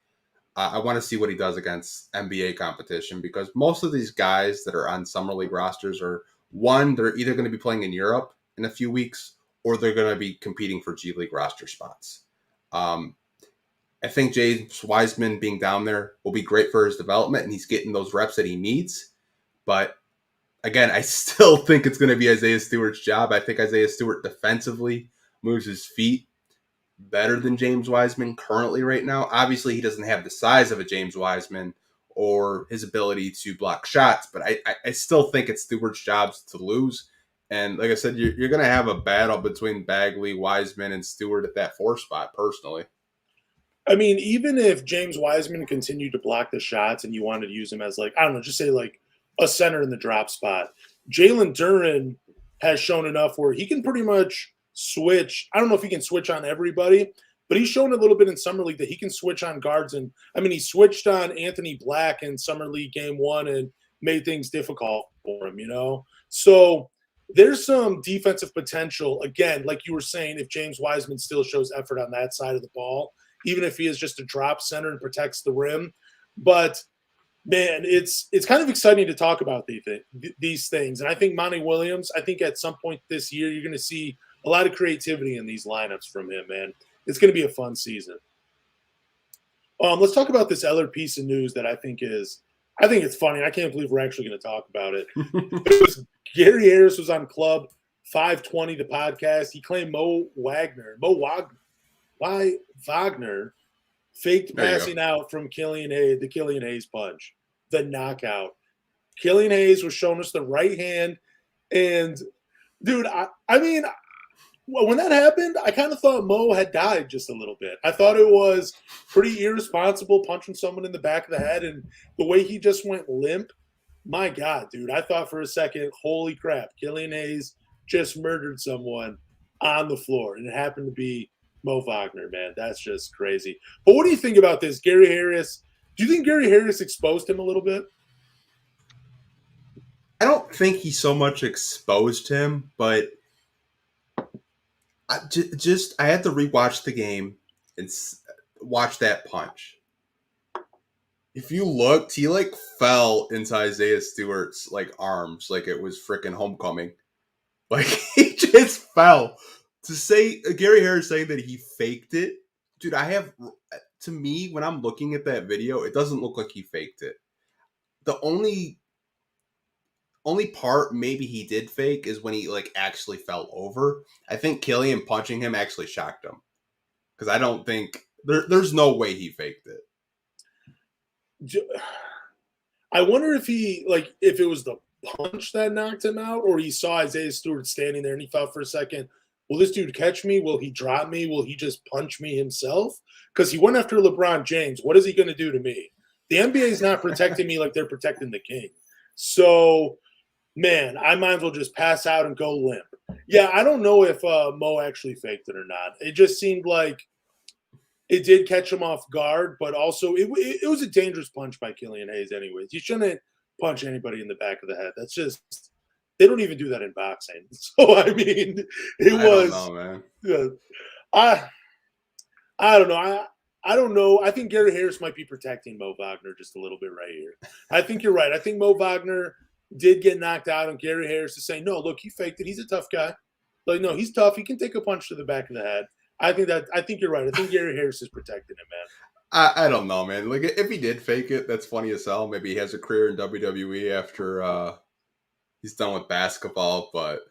I want to see what he does against NBA competition, because most of these guys that are on Summer League rosters are, one, they're either going to be playing in Europe in a few weeks, or they're going to be competing for G League roster spots. I think James Wiseman being down there will be great for his development, and he's getting those reps that he needs. But again, I still think it's going to be Isaiah Stewart's job. I think Isaiah Stewart defensively moves his feet better than James Wiseman currently right now. Obviously, he doesn't have the size of a James Wiseman or his ability to block shots, but I still think it's Stewart's job to lose. And like I said, you're going to have a battle between Bagley, Wiseman, and Stewart at that 4 spot, personally. I mean, even if James Wiseman continued to block the shots and you wanted to use him as, like, I don't know, just say like a center in the drop spot, Jalen Duren has shown enough where he can pretty much switch. I don't know if he can switch on everybody, but he's shown a little bit in Summer League that he can switch on guards. And I mean, he switched on Anthony Black in Summer League game 1 and made things difficult for him, So there's some defensive potential. Again, like you were saying, if James Wiseman still shows effort on that side of the ball, even if he is just a drop center and protects the rim. But man, it's kind of exciting to talk about these things. And I think Monty Williams, I think at some point this year, you're going to see a lot of creativity in these lineups from him, man. It's going to be a fun season. Let's talk about this other piece of news that I think it's funny. I can't believe we're actually going to talk about it. Gary Harris was on Club 520, the podcast. He claimed Mo Wagner faked passing out from Killian Hayes, the Killian Hayes punch, the knockout. Killian Hayes was showing us the right hand. And, dude, I mean, when that happened, I kind of thought Mo had died just a little bit. I thought it was pretty irresponsible punching someone in the back of the head. And the way he just went limp, my God, dude, I thought for a second, holy crap, Killian Hayes just murdered someone on the floor. And it happened to be Mo Wagner, man. That's just crazy. But what do you think about this? Gary Harris, do you think Gary Harris exposed him a little bit? I don't think he so much exposed him, but I had to rewatch the game and watch that punch. If you looked, he like fell into Isaiah Stewart's like arms like it was freaking homecoming. Like he just fell. To say Gary Harris saying that he faked it, dude, to me, when I'm looking at that video, it doesn't look like he faked it. The only part maybe he did fake is when he like actually fell over. I think Killian punching him actually shocked him, because I don't think there's no way he faked it. I wonder if if it was the punch that knocked him out, or he saw Isaiah Stewart standing there and he thought for a second, will this dude catch me? Will he drop me? Will he just punch me himself? Because he went after LeBron James. What is he going to do to me? The NBA is not protecting me like they're protecting the king. So, man, I might as well just pass out and go limp. Yeah, I don't know if Mo actually faked it or not. It just seemed like it did catch him off guard, but also it was a dangerous punch by Killian Hayes anyways. You shouldn't punch anybody in the back of the head. That's just – they don't even do that in boxing. So, I mean, I don't know, man. I don't know. I don't know. I think Gary Harris might be protecting Mo Wagner just a little bit right here. I think you're right. I think Mo Wagner did get knocked out, and Gary Harris is saying, no, look, he faked it. He's a tough guy. Like, no, he's tough. He can take a punch to the back of the head. I think you're right. I think Gary Harris is protecting him, man. I don't know, man. Like, if he did fake it, that's funny as hell. Maybe he has a career in WWE after he's done with basketball, but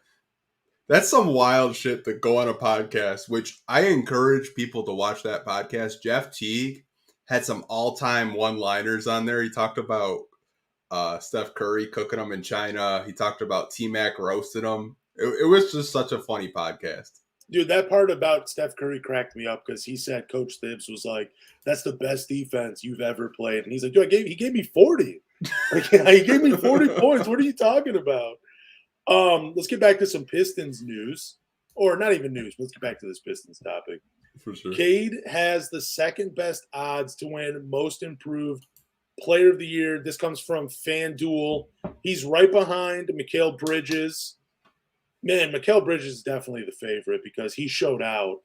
that's some wild shit to go on a podcast, which I encourage people to watch that podcast. Jeff Teague had some all-time one-liners on there. He talked about Steph Curry cooking them in China. He talked about T-Mac roasting them. It was just such a funny podcast. Dude, that part about Steph Curry cracked me up because he said Coach Thibs was like, that's the best defense you've ever played. And he's like, dude, he gave me 40. Like, he gave me 40 points. What are you talking about? Let's get back to some Pistons news. Or not even news. Let's get back to this Pistons topic. For sure. Cade has the second best odds to win Most Improved Player of the Year. This comes from FanDuel. He's right behind Mikal Bridges. Man, Mikal Bridges is definitely the favorite because he showed out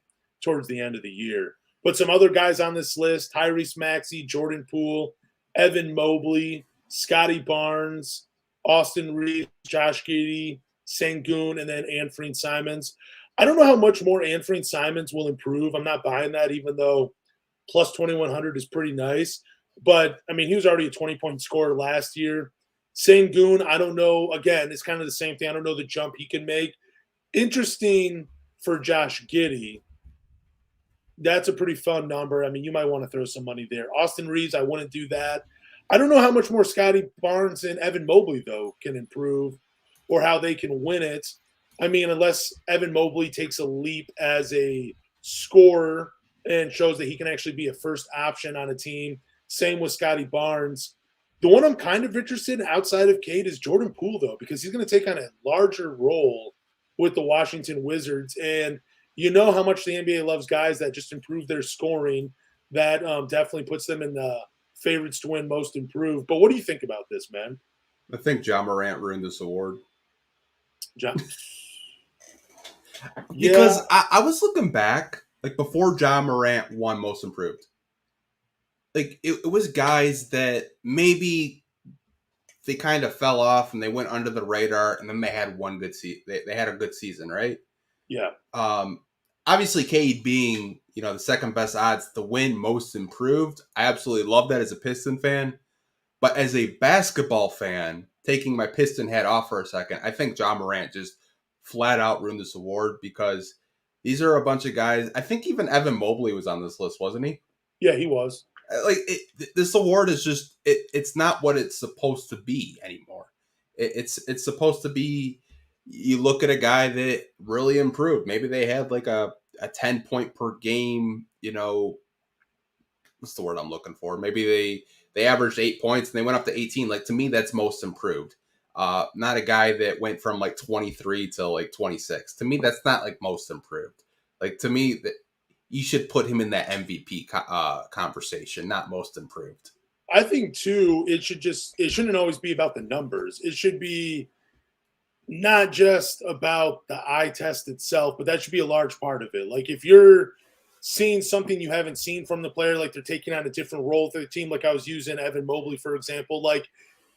towards the end of the year. But some other guys on this list, Tyrese Maxey, Jordan Poole, Evan Mobley, Scotty Barnes, Austin Reeves, Josh Giddey, Sengun, and then Anfernee Simons. I don't know how much more Anfernee Simons will improve. I'm not buying that, even though plus 2,100 is pretty nice. But, I mean, he was already a 20-point scorer last year. Sengun, I don't know. Again, it's kind of the same thing. I don't know the jump he can make. Interesting for Josh Giddey. That's a pretty fun number. I mean, you might want to throw some money there. Austin Reeves, I wouldn't do that. I don't know how much more Scotty Barnes and Evan Mobley, though, can improve or how they can win it. I mean, unless Evan Mobley takes a leap as a scorer and shows that he can actually be a first option on a team. Same with Scotty Barnes. The one I'm kind of interested in outside of Cade is Jordan Poole, though, because he's going to take on a larger role with the Washington Wizards. And you know how much the NBA loves guys that just improve their scoring. That definitely puts them in the favorites to win Most Improved. But what do you think about this, man? I think Ja Morant ruined this award. Because I was looking back, like before Ja Morant won Most Improved. Like it was guys that maybe they kind of fell off and they went under the radar, and then they had one good season. They had a good season, right? Yeah. Obviously, Cade being the second best odds to win Most Improved, I absolutely love that as a Piston fan. But as a basketball fan, taking my Piston hat off for a second, I think Ja Morant just flat out ruined this award because these are a bunch of guys. I think even Evan Mobley was on this list, wasn't he? Yeah, he was. Like this award is just it's not what it's supposed to be anymore. It's supposed to be, you look at a guy that really improved. Maybe they had like a 10-point per game, what's the word I'm looking for? Maybe they averaged 8 points and they went up to 18. Like, to me, that's Most Improved. Not a guy that went from like 23 to like 26. To me, that's not like Most Improved. Like, to me, that you should put him in that MVP conversation, not Most Improved. I think too, it shouldn't always be about the numbers. It should be not just about the eye test itself, but that should be a large part of it. Like if you're seeing something you haven't seen from the player, like they're taking on a different role for the team, like I was using Evan Mobley, for example, like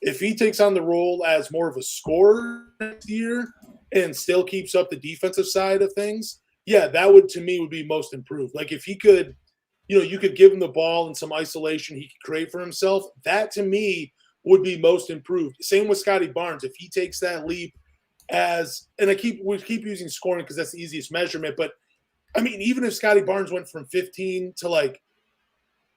if he takes on the role as more of a scorer next year and still keeps up the defensive side of things, yeah, that would, to me, would be Most Improved. Like if he could, you could give him the ball and some isolation he could create for himself, that to me would be Most Improved. Same with Scotty Barnes. If he takes that leap and we keep using scoring because that's the easiest measurement, but I mean, even if Scotty Barnes went from 15 to like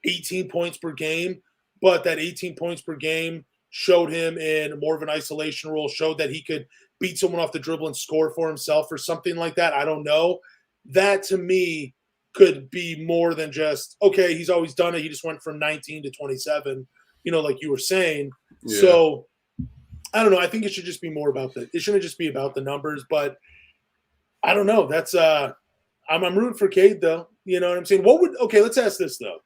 18 points per game, but that 18 points per game showed him in more of an isolation role, showed that he could beat someone off the dribble and score for himself or something like that, I don't know. That to me could be more than just, okay, he's always done it. He just went from 19 to 27, like you were saying. Yeah. So I don't know. I think it should just be more about it shouldn't just be about the numbers, but I don't know. That's I'm rooting for Cade though. You know what I'm saying? Let's ask this though.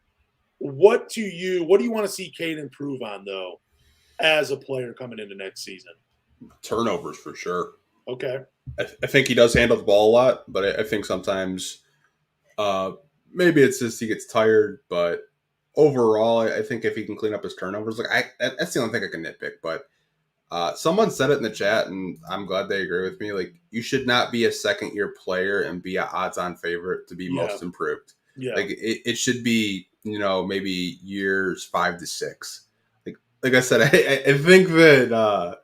What do you want to see Cade improve on though as a player coming into next season? Turnovers for sure. Okay. I think he does handle the ball a lot, but I think sometimes maybe it's just he gets tired, but overall, I think if he can clean up his turnovers, that's the only thing I can nitpick. But someone said it in the chat, and I'm glad they agree with me. Like, you should not be a second-year player and be an odds-on favorite to be most improved. Yeah. Like, it should be, maybe years 5 to 6. Like I said, I think that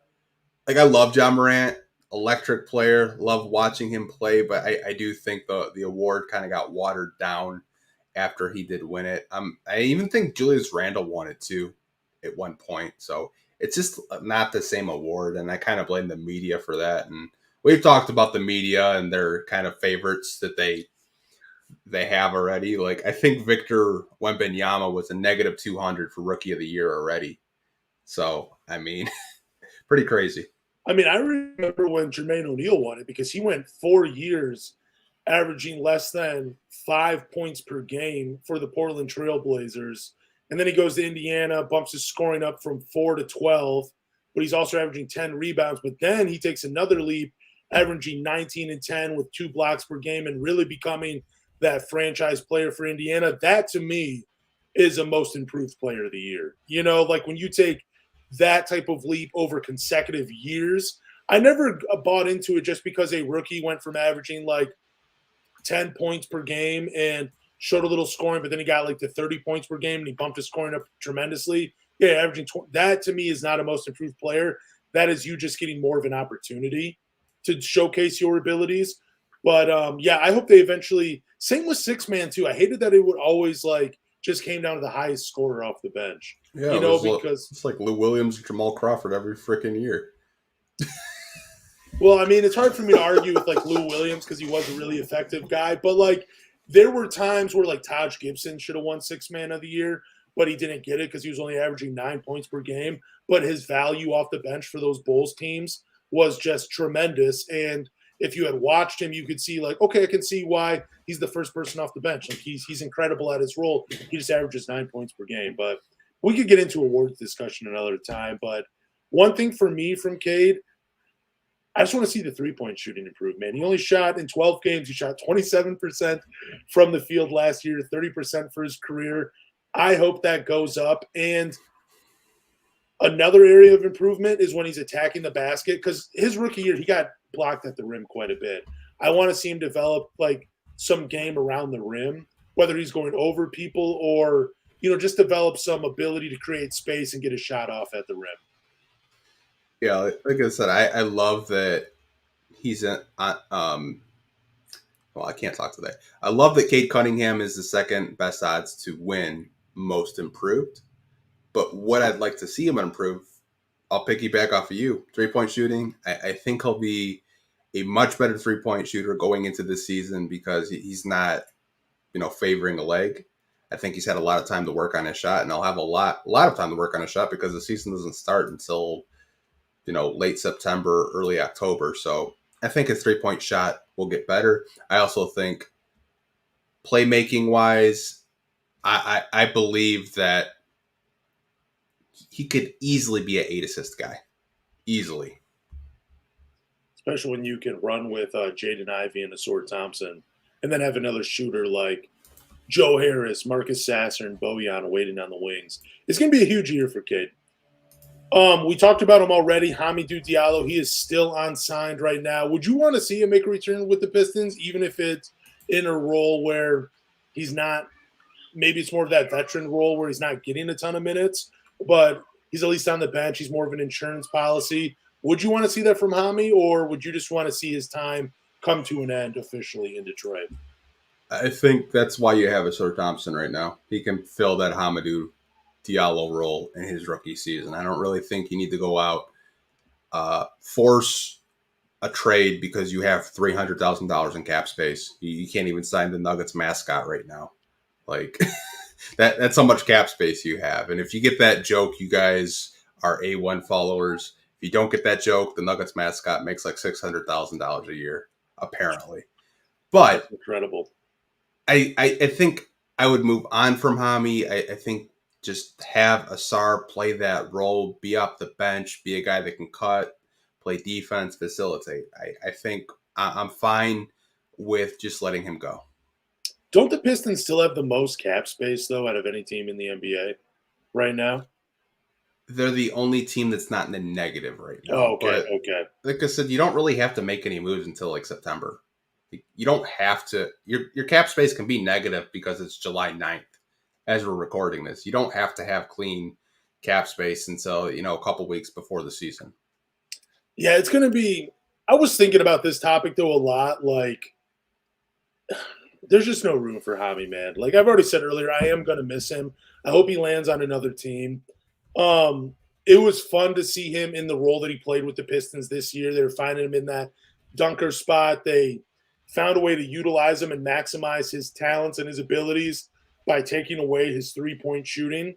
I love John Morant, electric player, love watching him play, but I do think the award kind of got watered down after he did win it. I even think Julius Randle won it too at one point. So it's just not the same award, and I kind of blame the media for that. And we've talked about the media and their kind of favorites that they have already. Like, I think Victor Wembanyama was a negative 200 for Rookie of the Year already. So, I mean, pretty crazy. I mean, I remember when Jermaine O'Neal won it because he went 4 years averaging less than 5 points per game for the Portland Trail Blazers. And then he goes to Indiana, bumps his scoring up from 4 to 12, but he's also averaging 10 rebounds. But then he takes another leap, averaging 19 and 10 with 2 blocks per game and really becoming that franchise player for Indiana. That, to me, is a most improved player of the year. Like when you take that type of leap over consecutive years, I never bought into it just because a rookie went from averaging like 10 points per game and showed a little scoring, but then he got like to 30 points per game and he bumped his scoring up tremendously. Yeah, averaging that to me is not a most improved player. That is you just getting more of an opportunity to showcase your abilities. But I hope they eventually. Same with six man too. I hated that it would always just came down to the highest scorer off the bench. Yeah, because it's like Lou Williams and Jamal Crawford every freaking year. Well, I mean, it's hard for me to argue with Lou Williams because he was a really effective guy, but there were times where Taj Gibson should have won six man of the year, but he didn't get it because he was only averaging 9 points per game. But his value off the bench for those Bulls teams was just tremendous. And if you had watched him, you could see okay, I can see why he's the first person off the bench. He's incredible at his role. He just averages 9 points per game. But we could get into awards discussion another time. But one thing for me from Cade, I just want to see the three-point shooting improve, man. He only shot in 12 games. He shot 27% from the field last year, 30% for his career. I hope that goes up. And another area of improvement is when he's attacking the basket, because his rookie year, he got blocked at the rim quite a bit. I want to see him develop some game around the rim, whether he's going over people or, just develop some ability to create space and get a shot off at the rim. Yeah, like I said, I love that he's well, I can't talk today. I love that Cade Cunningham is the second best odds to win most improved. But what I'd like to see him improve, I'll piggyback off of you. 3-point shooting, I think he'll be a much better 3-point shooter going into this season because he's not, favoring a leg. I think he's had a lot of time to work on his shot, and he'll have a lot of time to work on his shot because the season doesn't start until late September, early October. So I think his 3-point shot will get better. I also think playmaking wise, I believe that he could easily be an 8 assist guy. Easily. Especially when you can run with Jaden Ivey and Asor Thompson and then have another shooter like Joe Harris, Marcus Sasser, and Bojan waiting on the wings. It's going to be a huge year for Cade. We talked about him already. Hamidou Diallo, he is still unsigned right now. Would you want to see him make a return with the Pistons, even if it's in a role where he's not – maybe it's more of that veteran role where he's not getting a ton of minutes, but he's at least on the bench. He's more of an insurance policy. Would you want to see that from Hami, or would you just want to see his time come to an end officially in Detroit? I think that's why you have Asor Thompson right now. He can fill that Hamidou Diallo role in his rookie season. I don't really think you need to go out, force a trade because you have $300,000 in cap space. You can't even sign the Nuggets mascot right now. That's how much cap space you have. And if you get that joke, you guys are A1 followers. If you don't get that joke, the Nuggets mascot makes $600,000 a year, apparently. But that's incredible. I think I would move on from Hami. I think just have Asar play that role, be off the bench, be a guy that can cut, play defense, facilitate. I think I'm fine with just letting him go. Don't the Pistons still have the most cap space, though, out of any team in the NBA right now? They're the only team that's not in the negative right now. Oh, okay, But okay. like I said, you don't really have to make any moves until like September. You don't have to. Your cap space can be negative because it's July 9th as we're recording this. You don't have to have clean cap space until, a couple weeks before the season. Yeah, it's going to be – I was thinking about this topic, though, a lot. Like, there's just no room for Hami, man. Like I've already said earlier, I am going to miss him. I hope he lands on another team. It was fun to see him in the role that he played with the Pistons this year. They were finding him in that dunker spot. They found a way to utilize him and maximize his talents and his abilities by taking away his three-point shooting.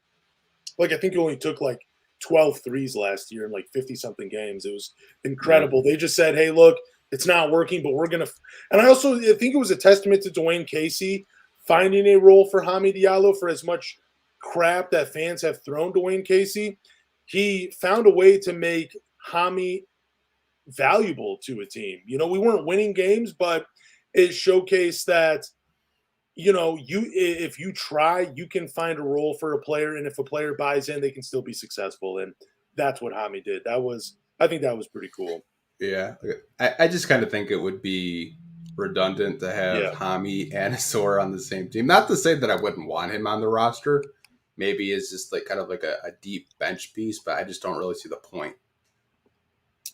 Like I think he only took like 12 threes last year in like 50-something games. It was incredible. They just said, hey, look, it's not working, but we're going to – and I also think it was a testament to Dwayne Casey finding a role for Hamidou Diallo. For as much crap that fans have thrown Dwayne Casey, he found a way to make Hami valuable to a team. We weren't winning games, but it showcased that, if you try, you can find a role for a player, and if a player buys in, they can still be successful. And that's what Hami did. I think that was pretty cool. Yeah. I just kind of think it would be redundant to have Hami and Asor on the same team. Not to say that I wouldn't want him on the roster. Maybe it's just like kind of like a deep bench piece, but I just don't really see the point.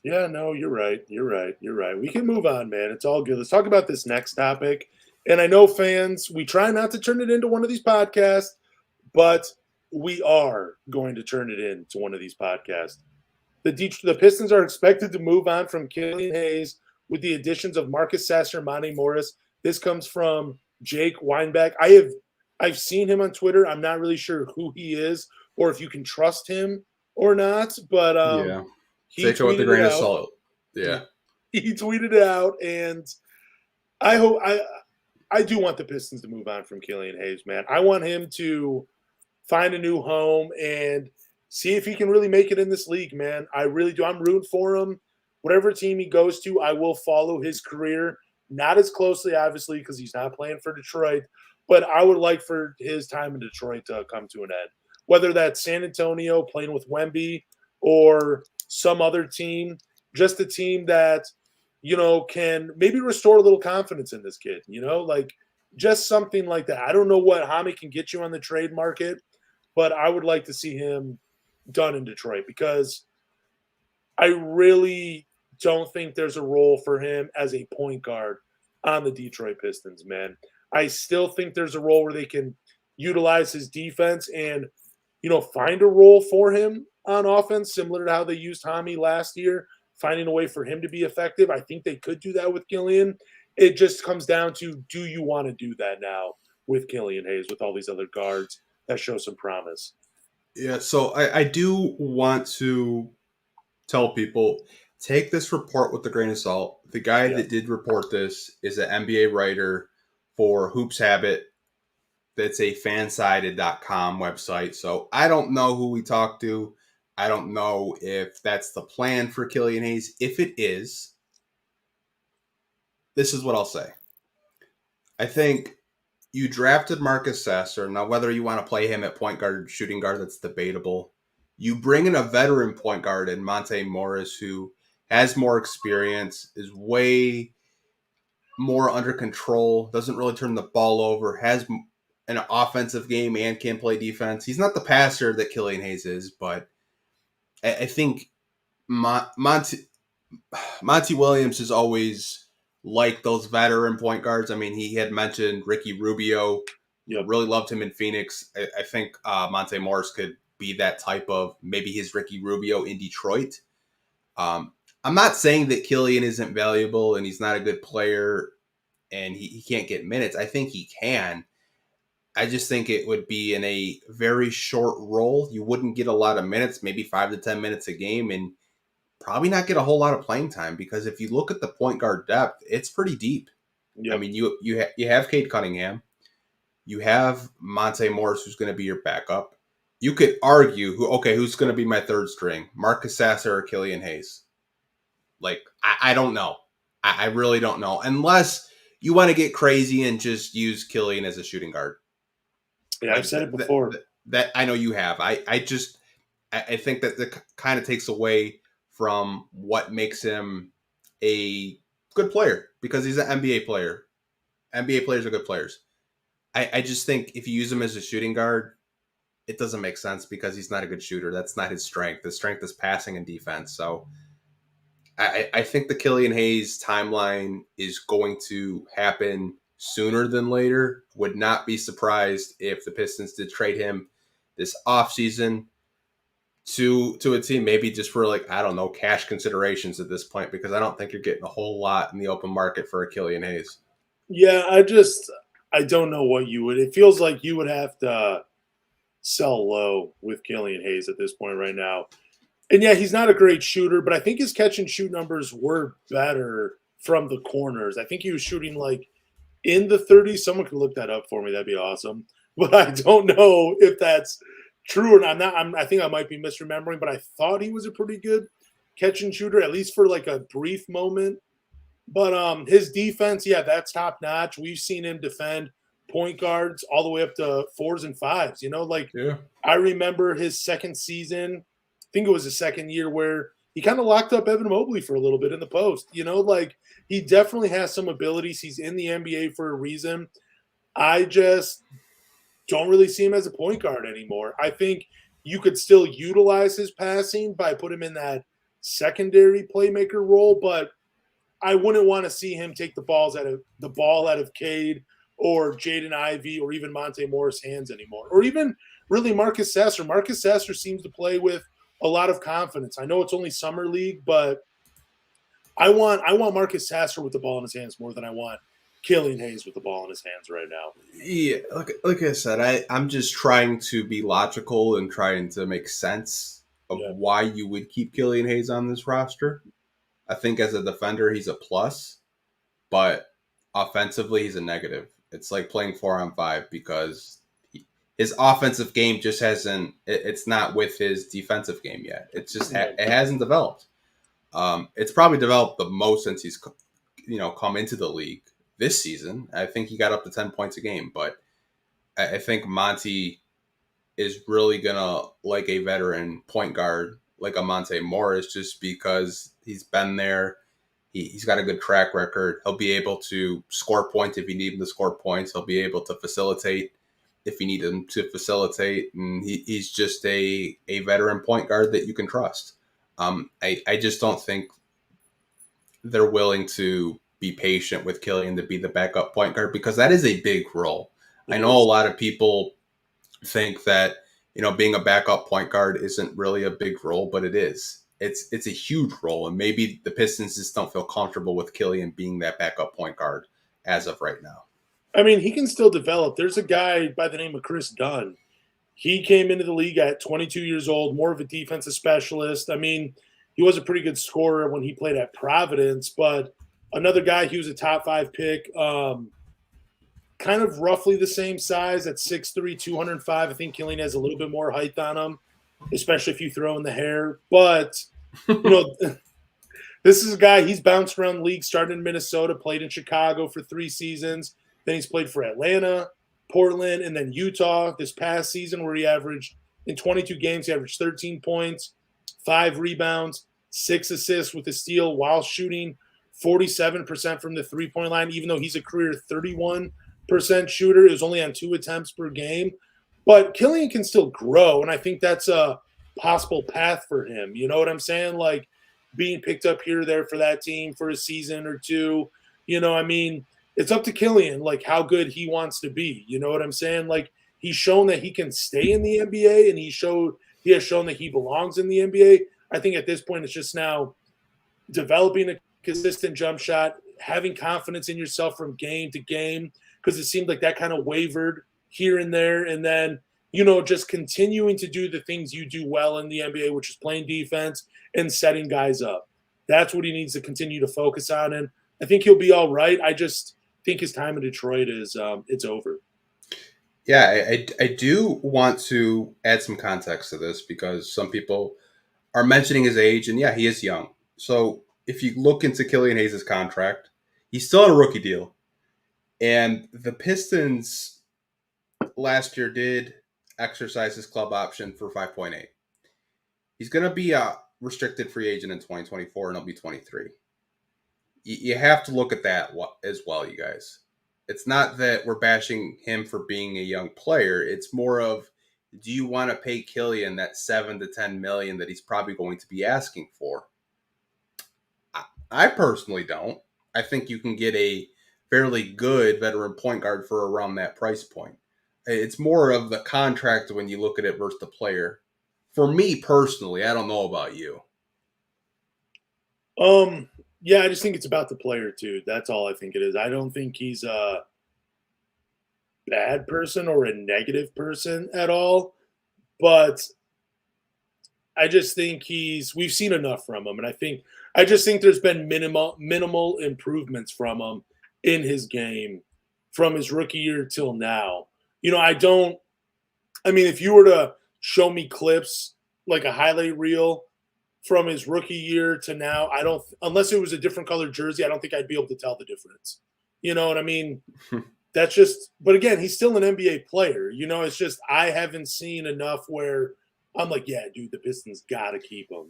Yeah, no, you're right. We can move on, man. It's all good. Let's talk about this next topic. And I know fans, we try not to turn it into one of these podcasts, but we are going to turn it into one of these podcasts. The Pistons are expected to move on from Killian Hayes with the additions of Marcus Sasser, Monte Morris. This comes from Jake Weinbach. I've seen him on Twitter. I'm not really sure who he is or if you can trust him or not, but take it with a grain of salt. Yeah, he tweeted it out, and I do want the Pistons to move on from Killian Hayes, man. I want him to find a new home and see if he can really make it in this league, man. I really do. I'm rooting for him. Whatever team he goes to, I will follow his career. Not as closely, obviously, because he's not playing for Detroit, but I would like for his time in Detroit to come to an end. Whether that's San Antonio playing with Wemby or some other team, just a team that, can maybe restore a little confidence in this kid, like just something like that. I don't know what Hami can get you on the trade market, but I would like to see him done in Detroit because I really don't think there's a role for him as a point guard on the Detroit Pistons, man. I still think there's a role where they can utilize his defense and, find a role for him on offense, similar to how they used Hami last year, finding a way for him to be effective. I think they could do that with Killian. It just comes down to, do you want to do that now with Killian Hayes, with all these other guards that show some promise? Yeah, so I do want to tell people, take this report with a grain of salt. The guy that did report this is an NBA writer for Hoops Habit. That's a fansided.com website. So I don't know who we talked to. I don't know if that's the plan for Killian Hayes. If it is, this is what I'll say. I think you drafted Marcus Sasser. Now, whether you want to play him at point guard or shooting guard, that's debatable. You bring in a veteran point guard in Monte Morris, who has more experience, is way more under control, doesn't really turn the ball over, has an offensive game and can play defense. He's not the passer that Killian Hayes is, but I think Monty Williams is always like those veteran point guards. I mean, he had mentioned Ricky Rubio. Really loved him in Phoenix. I think Monte Morris could be that type of, maybe his Ricky Rubio in Detroit. I'm not saying that Killian isn't valuable and he's not a good player and he can't get minutes. I think he can. I just think it would be in a very short role. You wouldn't get a lot of minutes, maybe 5 to 10 minutes a game, and probably not get a whole lot of playing time, because if you look at the point guard depth, it's pretty deep. Yep. I mean, you have Cade Cunningham. You have Monte Morris, who's going to be your backup. You could argue, who's going to be my third string? Marcus Sasser or Killian Hayes? Like, I don't know. I really don't know. Unless you want to get crazy and just use Killian as a shooting guard. Yeah, I've said it before. That I know you have. I think that kind of takes away from what makes him a good player, because he's an NBA player. NBA players are good players. I just think if you use him as a shooting guard, it doesn't make sense because he's not a good shooter. That's not his strength. His strength is passing and defense. So I think the Killian Hayes timeline is going to happen sooner than later. Would not be surprised if the Pistons did trade him this offseason to a team, maybe just for, like, I don't know, cash considerations at this point, because I don't think you're getting a whole lot in the open market for a Killian Hayes. Yeah, I don't know what you would. It feels like you would have to sell low with Killian Hayes at this point right now. And yeah, he's not a great shooter, but I think his catch and shoot numbers were better from the corners. I think he was shooting like in the 30s. Someone could look that up for me. That'd be awesome. But I don't know if that's true or not. I think I might be misremembering, but I thought he was a pretty good catch and shooter, at least for like a brief moment. But his defense, yeah, that's top notch. We've seen him defend point guards all the way up to 4s and 5s. You know, like, yeah. I remember his second season. I think it was his second year where he kind of locked up Evan Mobley for a little bit in the post. You know, like, he definitely has some abilities. He's in the NBA for a reason. I just don't really see him as a point guard anymore. I think you could still utilize his passing by putting him in that secondary playmaker role, but I wouldn't want to see him take the ball out of Cade or Jaden Ivey or even Monte Morris' hands anymore, or even really Marcus Sasser. Marcus Sasser seems to play with a lot of confidence. I know it's only Summer League, but I want Marcus Sasser with the ball in his hands more than I want Killian Hayes with the ball in his hands right now. Yeah, like I said, I'm just trying to be logical and trying to make sense of why you would keep Killian Hayes on this roster. I think as a defender, he's a plus, but offensively, he's a negative. It's like playing 4-on-5 because his offensive game just hasn't. It's not with his defensive game yet. It's just it hasn't developed. It's probably developed the most since he's come into the league this season. I think he got up to 10 points a game, but I think Monty is really gonna like a veteran point guard like a Monte Morris, just because he's been there. He's got a good track record. He'll be able to score points if you need him to score points. He'll be able to facilitate if you need him to facilitate. And he's just a veteran point guard that you can trust. I just don't think they're willing to be patient with Killian to be the backup point guard, because that is a big role. I know a lot of people think that, being a backup point guard isn't really a big role, but it is. It's a huge role, and maybe the Pistons just don't feel comfortable with Killian being that backup point guard as of right now. I mean, he can still develop. There's a guy by the name of Chris Dunn. He came into the league at 22 years old, more of a defensive specialist. I mean, he was a pretty good scorer when he played at Providence, but another guy, he was a top 5 pick, kind of roughly the same size at 6'3", 205. I think Killian has a little bit more height on him, especially if you throw in the hair. But, this is a guy, he's bounced around the league, started in Minnesota, played in Chicago for 3 seasons. Then he's played for Atlanta, Portland, and then Utah this past season, where he averaged, in 22 games, he averaged 13 points, 5 rebounds, 6 assists with a steal while shooting 47% from the three-point line, even though he's a career 31% shooter. It was only on 2 attempts per game. But Killian can still grow, and I think that's a possible path for him. You know what I'm saying? Like, being picked up here or there for that team for a season or two. I mean, it's up to Killian, like, how good he wants to be. You know what I'm saying? Like, he's shown that he can stay in the NBA, and he has shown that he belongs in the NBA. I think at this point it's just now developing a consistent jump shot, having confidence in yourself from game to game, because it seemed like that kind of wavered here and there. And then, just continuing to do the things you do well in the NBA, which is playing defense and setting guys up. That's what he needs to continue to focus on. And I think he'll be all right. I just think his time in Detroit is it's over. Yeah, I do want to add some context to this, because some people are mentioning his age, and yeah, he is young. So if you look into Killian Hayes' contract, he's still on a rookie deal. And the Pistons last year did exercise his club option for 5.8. He's going to be a restricted free agent in 2024, and he'll be 23. You have to look at that as well, you guys. It's not that we're bashing him for being a young player. It's more of, do you want to pay Killian that $7 to $10 million that he's probably going to be asking for? I personally don't. I think you can get a fairly good veteran point guard for around that price point. It's more of the contract when you look at it versus the player. For me personally, I don't know about you. Yeah, I just think it's about the player too. That's all I think it is. I don't think he's a bad person or a negative person at all, but I just think we've seen enough from him, and I just think there's been minimal improvements from him in his game from his rookie year till now. If you were to show me clips like a highlight reel from his rookie year to now, unless it was a different colored jersey, I don't think I'd be able to tell the difference. You know what I mean? That's just, but again, he's still an NBA player. It's just, I haven't seen enough where I'm like, yeah, dude, the Pistons got to keep him.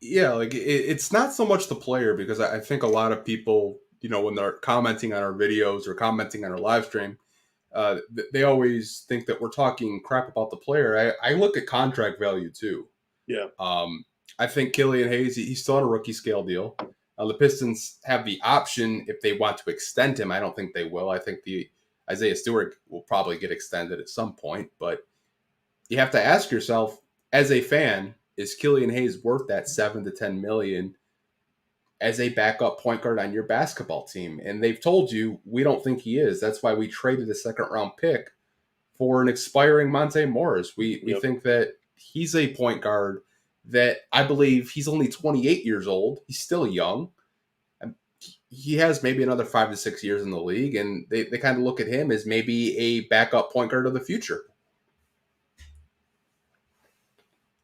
Yeah, like it's not so much the player, because I think a lot of people, when they're commenting on our videos or commenting on our live stream, they always think that we're talking crap about the player. I look at contract value too. Yeah. I think Killian Hayes, he's still on a rookie scale deal. The Pistons have the option if they want to extend him. I don't think they will. I think the Isaiah Stewart will probably get extended at some point. But you have to ask yourself, as a fan, is Killian Hayes worth that $7 to $10 million as a backup point guard on your basketball team? And they've told you, we don't think he is. That's why we traded a second-round pick for an expiring Monte Morris. We think that he's a point guard that I believe he's only 28 years old. He's still young. He has maybe another 5 to 6 years in the league, and they kind of look at him as maybe a backup point guard of the future.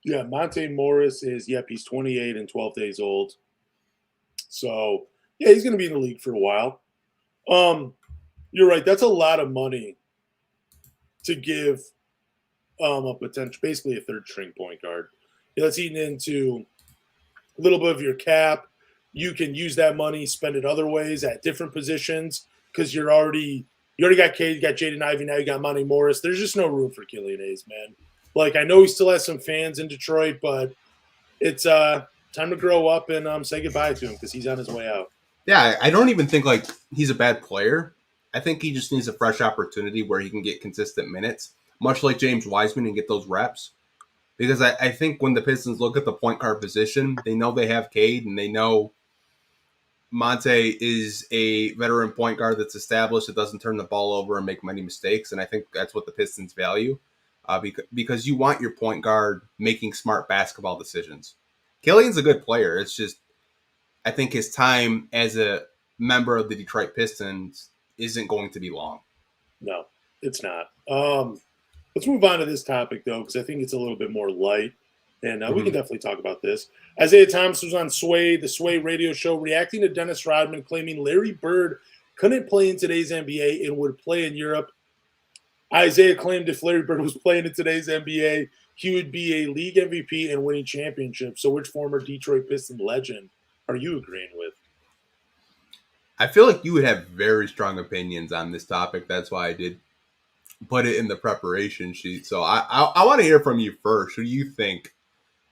Yeah, Monte Morris he's 28 and 12 days old. So, yeah, he's going to be in the league for a while. You're right. That's a lot of money to give a potential, basically a third string point guard. That's eating into a little bit of your cap. You can use that money, spend it other ways at different positions, because you already got Cade, you got Jaden Ivey, now you got Monte Morris. There's just no room for Killian Hayes, man. Like, I know he still has some fans in Detroit, but it's time to grow up and say goodbye to him, because he's on his way out. Yeah, I don't even think like he's a bad player. I think he just needs a fresh opportunity where he can get consistent minutes, much like James Wiseman, and get those reps. Because I think when the Pistons look at the point guard position, they know they have Cade, and they know Monte is a veteran point guard that's established, that doesn't turn the ball over and make many mistakes. And I think that's what the Pistons value, because you want your point guard making smart basketball decisions. Killian's a good player. It's just, I think his time as a member of the Detroit Pistons isn't going to be long. No, it's not. Let's move on to this topic, though, because I think it's a little bit more light, and we can definitely talk about this. Isaiah Thomas was on the Sway radio show, reacting to Dennis Rodman claiming Larry Bird couldn't play in today's NBA and would play in Europe. Isaiah claimed if Larry Bird was playing in today's NBA, he would be a league MVP and winning championships. So which former Detroit Pistons legend are you agreeing with? I feel like you would have very strong opinions on this topic. That's why I did put it in the preparation sheet. So I want to hear from you first. Who do you think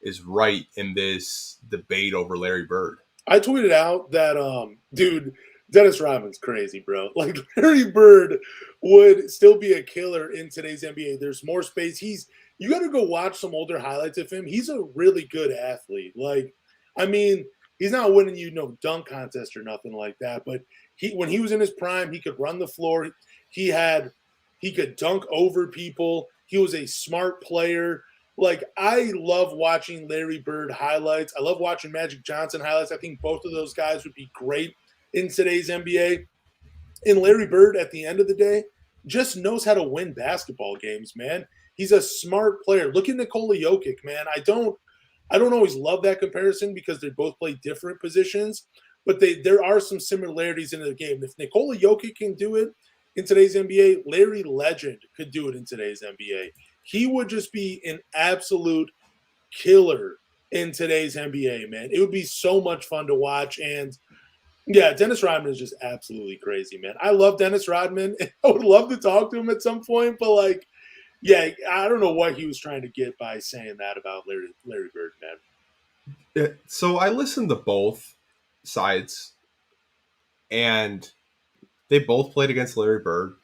is right in this debate over Larry Bird? I tweeted out that, dude, Dennis Rodman's crazy, bro. Like, Larry Bird would still be a killer in today's NBA. There's more space. You got to go watch some older highlights of him. He's a really good athlete. Like, I mean, he's not winning dunk contest or nothing like that. But when he was in his prime, he could run the floor. He could dunk over people. He was a smart player. Like, I love watching Larry Bird highlights. I love watching Magic Johnson highlights. I think both of those guys would be great in today's NBA. And Larry Bird, at the end of the day, just knows how to win basketball games, man. He's a smart player. Look at Nikola Jokic, man. I don't always love that comparison because they both play different positions. but there are some similarities in the game. If Nikola Jokic can do it in today's NBA, Larry Legend could do it in today's NBA. He would just be an absolute killer in today's NBA, man. It would be so much fun to watch. And yeah, Dennis Rodman is just absolutely crazy, man. I love Dennis Rodman. I would love to talk to him at some point, but like, yeah, I don't know what he was trying to get by saying that about Larry Bird, man. So I listened to both sides, and they both played against Larry Bird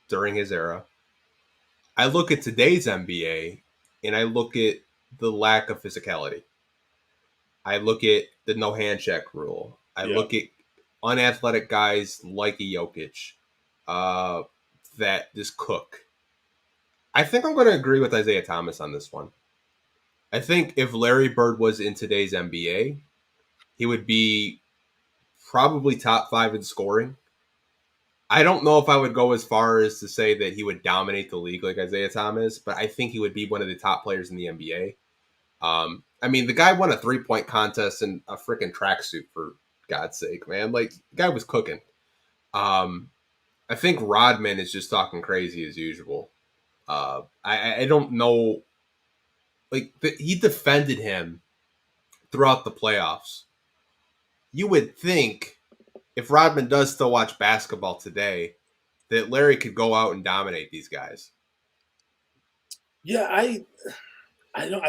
during his era. I look at today's NBA, and I look at the lack of physicality. I look at the no handshake rule. I look at unathletic guys like a Jokic that just cook. I think I'm going to agree with Isaiah Thomas on this one. I think if Larry Bird was in today's NBA, he would be probably top 5 in scoring. I don't know if I would go as far as to say that he would dominate the league like Isaiah Thomas, but I think he would be one of the top players in the NBA. I mean, the guy won a 3-point contest in a freaking tracksuit, for God's sake, man. Like, the guy was cooking. I think Rodman is just talking crazy as usual. I don't know. Like, he defended him throughout the playoffs. You would think if Rodman does still watch basketball today, that Larry could go out and dominate these guys. Yeah, I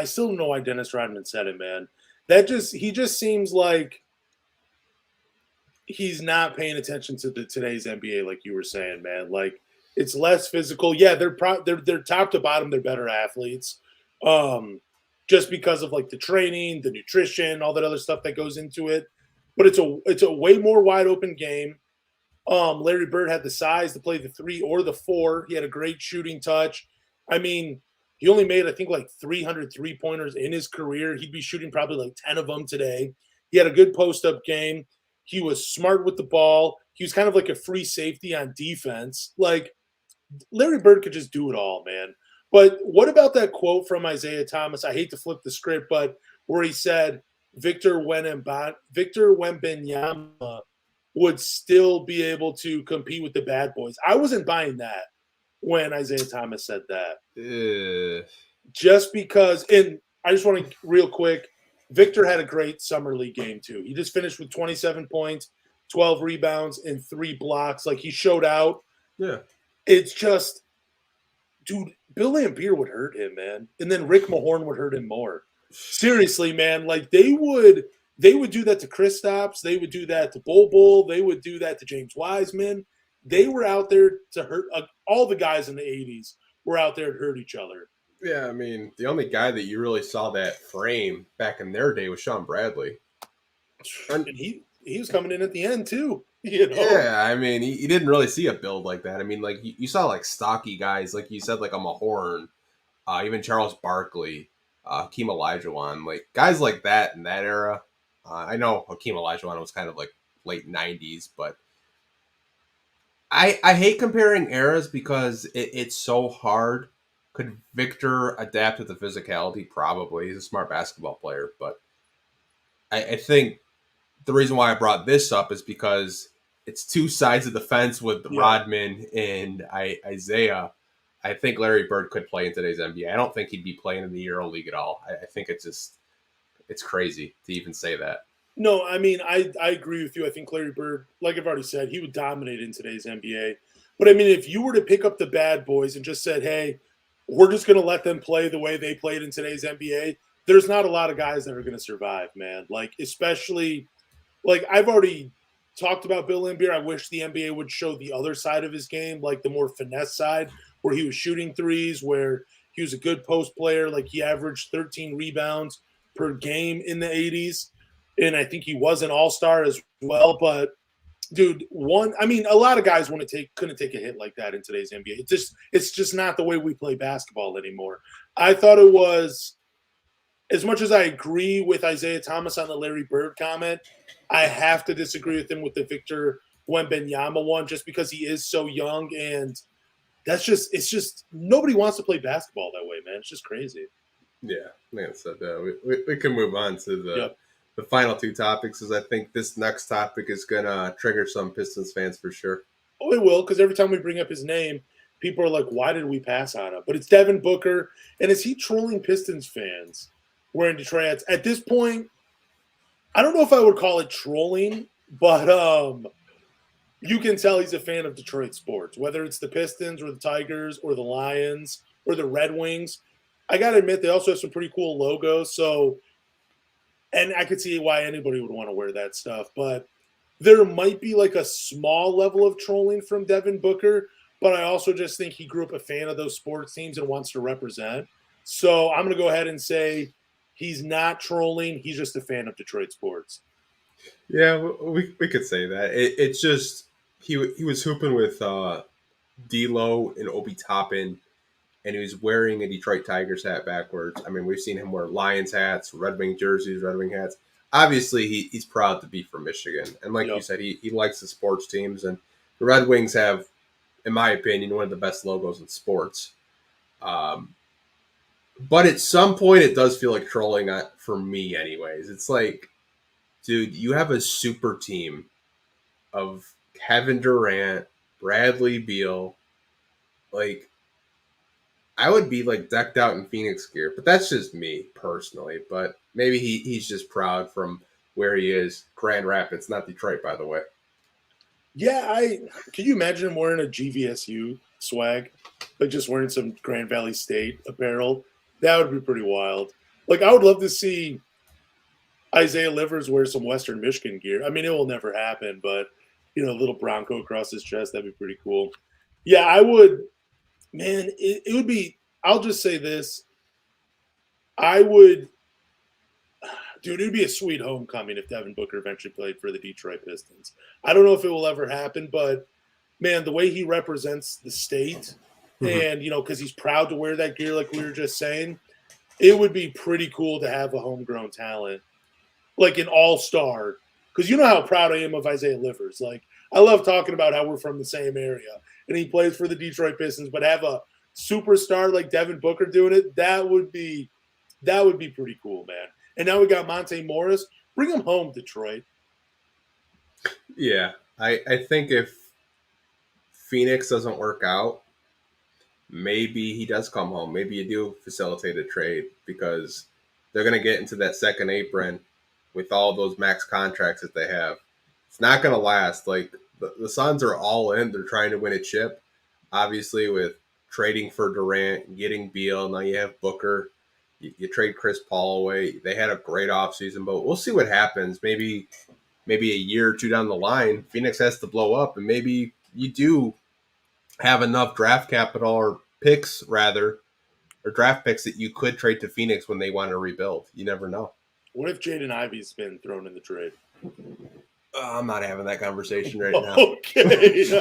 still don't know why Dennis Rodman said it, man. He just seems like he's not paying attention to today's NBA, like you were saying, man. Like, it's less physical. Yeah, they're top to bottom, they're better athletes. Just because of like the training, the nutrition, all that other stuff that goes into it. But it's a way more wide open game. Larry Bird had the size to play the 3 or the 4. He had a great shooting touch. I mean, he only made, I think, like 300 3-pointers in his career. He'd be shooting probably like 10 of them today. He had a good post-up game. He was smart with the ball. He was kind of like a free safety on defense. Like, Larry Bird could just do it all, man. But what about that quote from Isaiah Thomas? I hate to flip the script, but where he said Victor Wembanyama would still be able to compete with the bad boys. I wasn't buying that when Isaiah Thomas said that. Just because, and I just want to real quick, Victor had a great summer league game too. He just finished with 27 points, 12 rebounds, and 3 blocks. Like, he showed out. Yeah. It's just, dude, Bill Laimbeer would hurt him, man. And then Rick Mahorn would hurt him more. Seriously, man. Like, they would do that to Kristaps. They would do that to Bol. They would do that to James Wiseman. They were out there to hurt all the guys in the 80s were out there to hurt each other. Yeah, I mean, the only guy that you really saw that frame back in their day was Sean Bradley. And he was coming in at the end, too. You know? Yeah, I mean, you didn't really see a build like that. I mean, like, you saw, like, stocky guys, like you said, like a Mahorn, even Charles Barkley, Hakeem Olajuwon, like, guys like that in that era. I know Hakeem Olajuwon was kind of, like, late 90s, but I hate comparing eras because it's so hard. Could Victor adapt with the physicality? Probably. He's a smart basketball player, but I think the reason why I brought this up is because it's two sides of the fence with Rodman and Isaiah. I think Larry Bird could play in today's NBA. I don't think he'd be playing in the Euro League at all. I think it's crazy to even say that. No, I mean, I agree with you. I think Larry Bird, like I've already said, he would dominate in today's NBA. But, I mean, if you were to pick up the bad boys and just said, hey, we're just going to let them play the way they played in today's NBA, there's not a lot of guys that are going to survive, man. Like, especially, like, I've already talked about Bill Laimbeer. I wish the NBA would show the other side of his game, like the more finesse side, where he was shooting threes, where he was a good post player. Like, he averaged 13 rebounds per game in the 80s. And I think he was an all-star as well. But, dude, a lot of guys couldn't take a hit like that in today's NBA. It's just not the way we play basketball anymore. I thought it was, as much as I agree with Isaiah Thomas on the Larry Bird comment, I have to disagree with him with the Victor Wembanyama one, just because he is so young, and it's just nobody wants to play basketball that way, man. It's just crazy. Yeah, like I said, we can move on to the the final two topics, is I think this next topic is going to trigger some Pistons fans for sure. Oh, it will, because every time we bring up his name, people are like, why did we pass on him? But it's Devin Booker. And is he trolling Pistons fans wearing Detroit? At this point, I don't know if I would call it trolling, but you can tell he's a fan of Detroit sports, whether it's the Pistons or the Tigers or the Lions or the Red Wings. I got to admit, they also have some pretty cool logos. So, and I could see why anybody would want to wear that stuff. But there might be like a small level of trolling from Devin Booker, but I also just think he grew up a fan of those sports teams and wants to represent. So I'm going to go ahead and say he's not trolling. He's just a fan of Detroit sports. Yeah, we could say that. It's just he was hooping with D'Lo and Obi Toppin, and he was wearing a Detroit Tigers hat backwards. I mean, we've seen him wear Lions hats, Red Wing jerseys, Red Wing hats. Obviously, he's proud to be from Michigan. And like you said, he likes the sports teams. And the Red Wings have, in my opinion, one of the best logos in sports. But at some point, it does feel like trolling for me anyways. It's like, dude, you have a super team of Kevin Durant, Bradley Beal. Like, I would be like decked out in Phoenix gear, but that's just me personally. But maybe he's just proud from where he is. Grand Rapids, not Detroit, by the way. Yeah, can you imagine him wearing a GVSU swag? Like just wearing some Grand Valley State apparel? That would be pretty wild. Like I would love to see Isaiah Livers wear some Western Michigan gear. I mean, it will never happen, but a little Bronco across his chest, that'd be pretty cool. Yeah, I would. Man, it would be – I'll just say this. I would – dude, it would be a sweet homecoming if Devin Booker eventually played for the Detroit Pistons. I don't know if it will ever happen, but, man, the way he represents the state and, because he's proud to wear that gear like we were just saying, it would be pretty cool to have a homegrown talent, like an all-star. Because you know how proud I am of Isaiah Livers. Like, I love talking about how we're from the same area. And he plays for the Detroit Pistons, but have a superstar like Devin Booker doing it, that would be pretty cool, man. And now we got Monte Morris. Bring him home, Detroit. Yeah, I think if Phoenix doesn't work out, maybe he does come home. Maybe you do facilitate a trade because they're going to get into that second apron with all those max contracts that they have. It's not going to last. Like, the Suns are all in. They're trying to win a chip. Obviously, with trading for Durant, getting Beal, now you have Booker. You trade Chris Paul away. They had a great offseason, but we'll see what happens. Maybe a year or two down the line, Phoenix has to blow up, and maybe you do have enough draft capital or picks, rather, or draft picks that you could trade to Phoenix when they want to rebuild. You never know. What if Jaden Ivey's been thrown in the trade? I'm not having that conversation right now. Okay.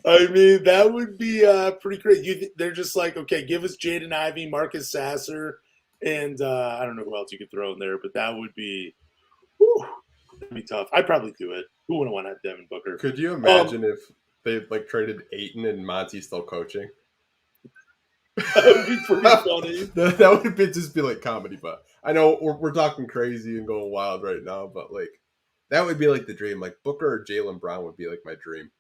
I mean, that would be pretty great. They're just like, okay, give us Jaden Ivey, Marcus Sasser, and I don't know who else you could throw in there, but that would be, that'd be tough. I'd probably do it. Who wouldn't want to have Devin Booker? Could you imagine if they traded Ayton and Monty still coaching? That would be pretty funny. That would just be like comedy, but I know we're talking crazy and going wild right now, but like that would be like the dream. Like Booker or Jaylen Brown would be like my dream.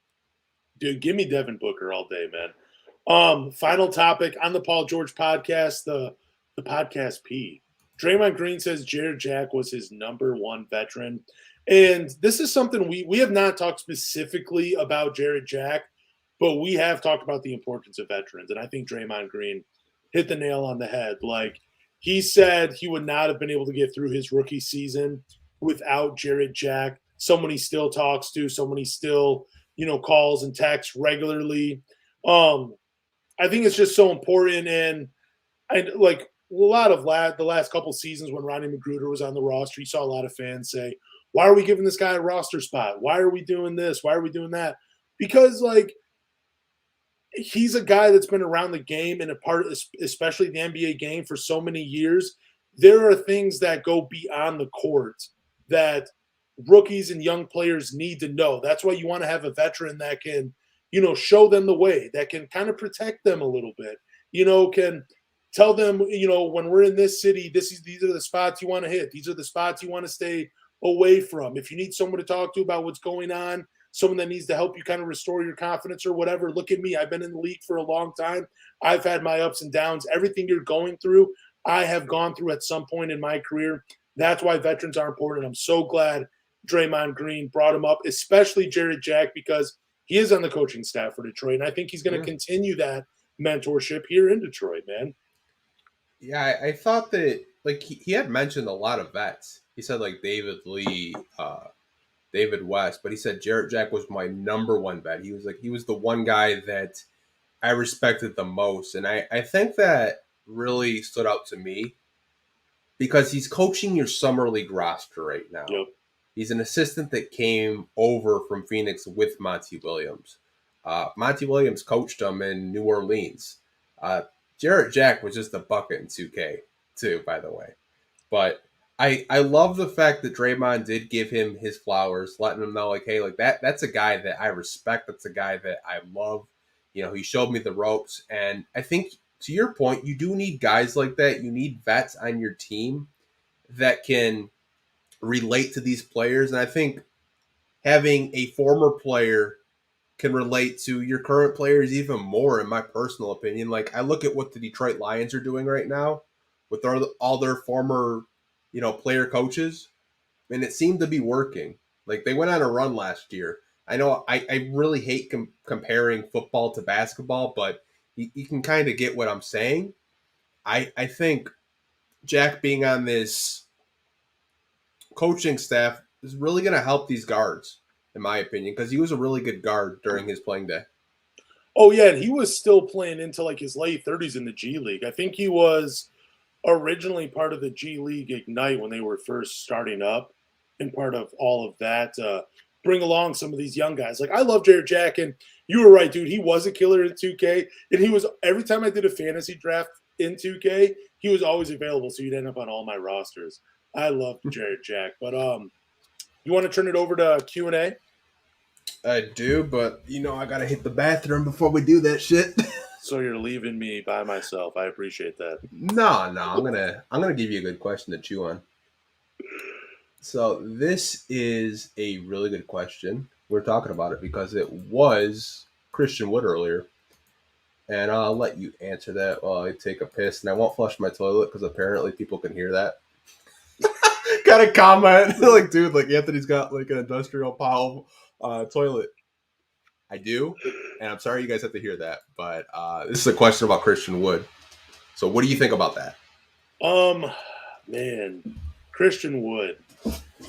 Dude, give me Devin Booker all day, man. Final topic on the Paul George podcast, the podcast P. Draymond Green says Jared Jack was his number one veteran. And this is something we have not talked specifically about Jared Jack, but we have talked about the importance of veterans. And I think Draymond Green hit the nail on the head. Like, he said he would not have been able to get through his rookie season without Jared Jack, someone he still talks to, someone he still, calls and texts regularly. I think it's just so important. And like a lot of the last couple seasons when Ronnie Magruder was on the roster, you saw a lot of fans say, why are we giving this guy a roster spot? Why are we doing this? Why are we doing that? Because, like, he's a guy that's been around the game and a part, especially the NBA game, for so many years. There are things that go beyond the court that rookies and young players need to know. That's why you want to have a veteran that can, show them the way, that can kind of protect them a little bit, can Tell them, when we're in this city, these are the spots you want to hit. These are the spots you want to stay away from. If you need someone to talk to about what's going on, someone that needs to help you kind of restore your confidence or whatever, look at me. I've been in the league for a long time. I've had my ups and downs. Everything you're going through, I have gone through at some point in my career. That's why veterans are important. I'm so glad Draymond Green brought him up, especially Jared Jack, because he is on the coaching staff for Detroit, and I think he's going to continue that mentorship here in Detroit, man. Yeah, I thought that, like, he had mentioned a lot of vets. He said, like, David Lee, David West, but he said Jarrett Jack was my number one vet. He was the one guy that I respected the most. And I think that really stood out to me because he's coaching your Summer League roster right now. Yep. He's an assistant that came over from Phoenix with Monty Williams. Monty Williams coached him in New Orleans. Jarrett Jack was just a bucket in 2K too, by the way. But I love the fact that Draymond did give him his flowers, letting him know, like, hey, like that's a guy that I respect. That's a guy that I love. He showed me the ropes. And I think, to your point, you do need guys like that. You need vets on your team that can relate to these players. And I think having a former player can relate to your current players even more, in my personal opinion. Like, I look at what the Detroit Lions are doing right now with all their former, player coaches, and it seemed to be working. Like, they went on a run last year. I know I really hate comparing football to basketball, but you can kind of get what I'm saying. I think Jack being on this coaching staff is really going to help these guards, in my opinion, because he was a really good guard during his playing day. Oh, yeah, and he was still playing into like his late 30s in the G League. I think he was originally part of the G League Ignite when they were first starting up, and part of all of that bring along some of these young guys. Like, I love Jared Jack, and you were right, dude. He was a killer in 2K, and he was, every time I did a fantasy draft in 2K, he was always available, so you'd end up on all my rosters. I love Jared Jack. But you want to turn it over to Q&A? I do, but I gotta hit the bathroom before we do that shit. So you're leaving me by myself. I appreciate that. No, I'm gonna give you a good question to chew on. So this is a really good question. We're talking about it because it was Christian Wood earlier, and I'll let you answer that while I take a piss, and I won't flush my toilet because apparently people can hear that. Got a comment like, dude, like Anthony's got like an industrial pile toilet. I do, and I'm sorry you guys have to hear that, but this is a question about Christian Wood. So what do you think about that? Man, Christian Wood.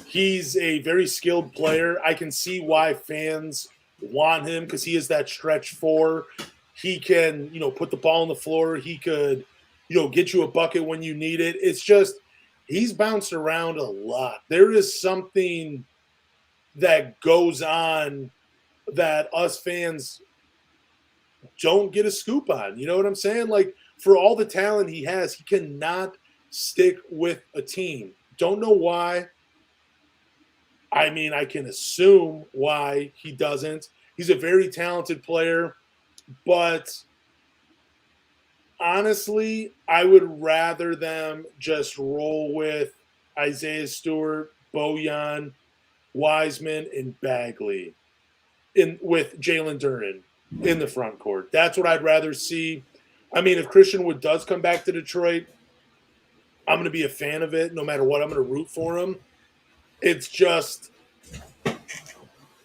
He's a very skilled player. I can see why fans want him because he is that stretch four. He can, put the ball on the floor. He could, get you a bucket when you need it. It's just he's bounced around a lot. There is something that goes on that us fans don't get a scoop on. You know what I'm saying? Like, for all the talent he has, he cannot stick with a team. Don't know why. I mean, I can assume why he doesn't. He's a very talented player, but honestly, I would rather them just roll with Isaiah Stewart, Bojan, Wiseman, and Bagley with Jalen Duren in the front court. That's what I'd rather see. I mean, if Christian Wood does come back to Detroit, I'm going to be a fan of it no matter what. I'm going to root for him. It's just,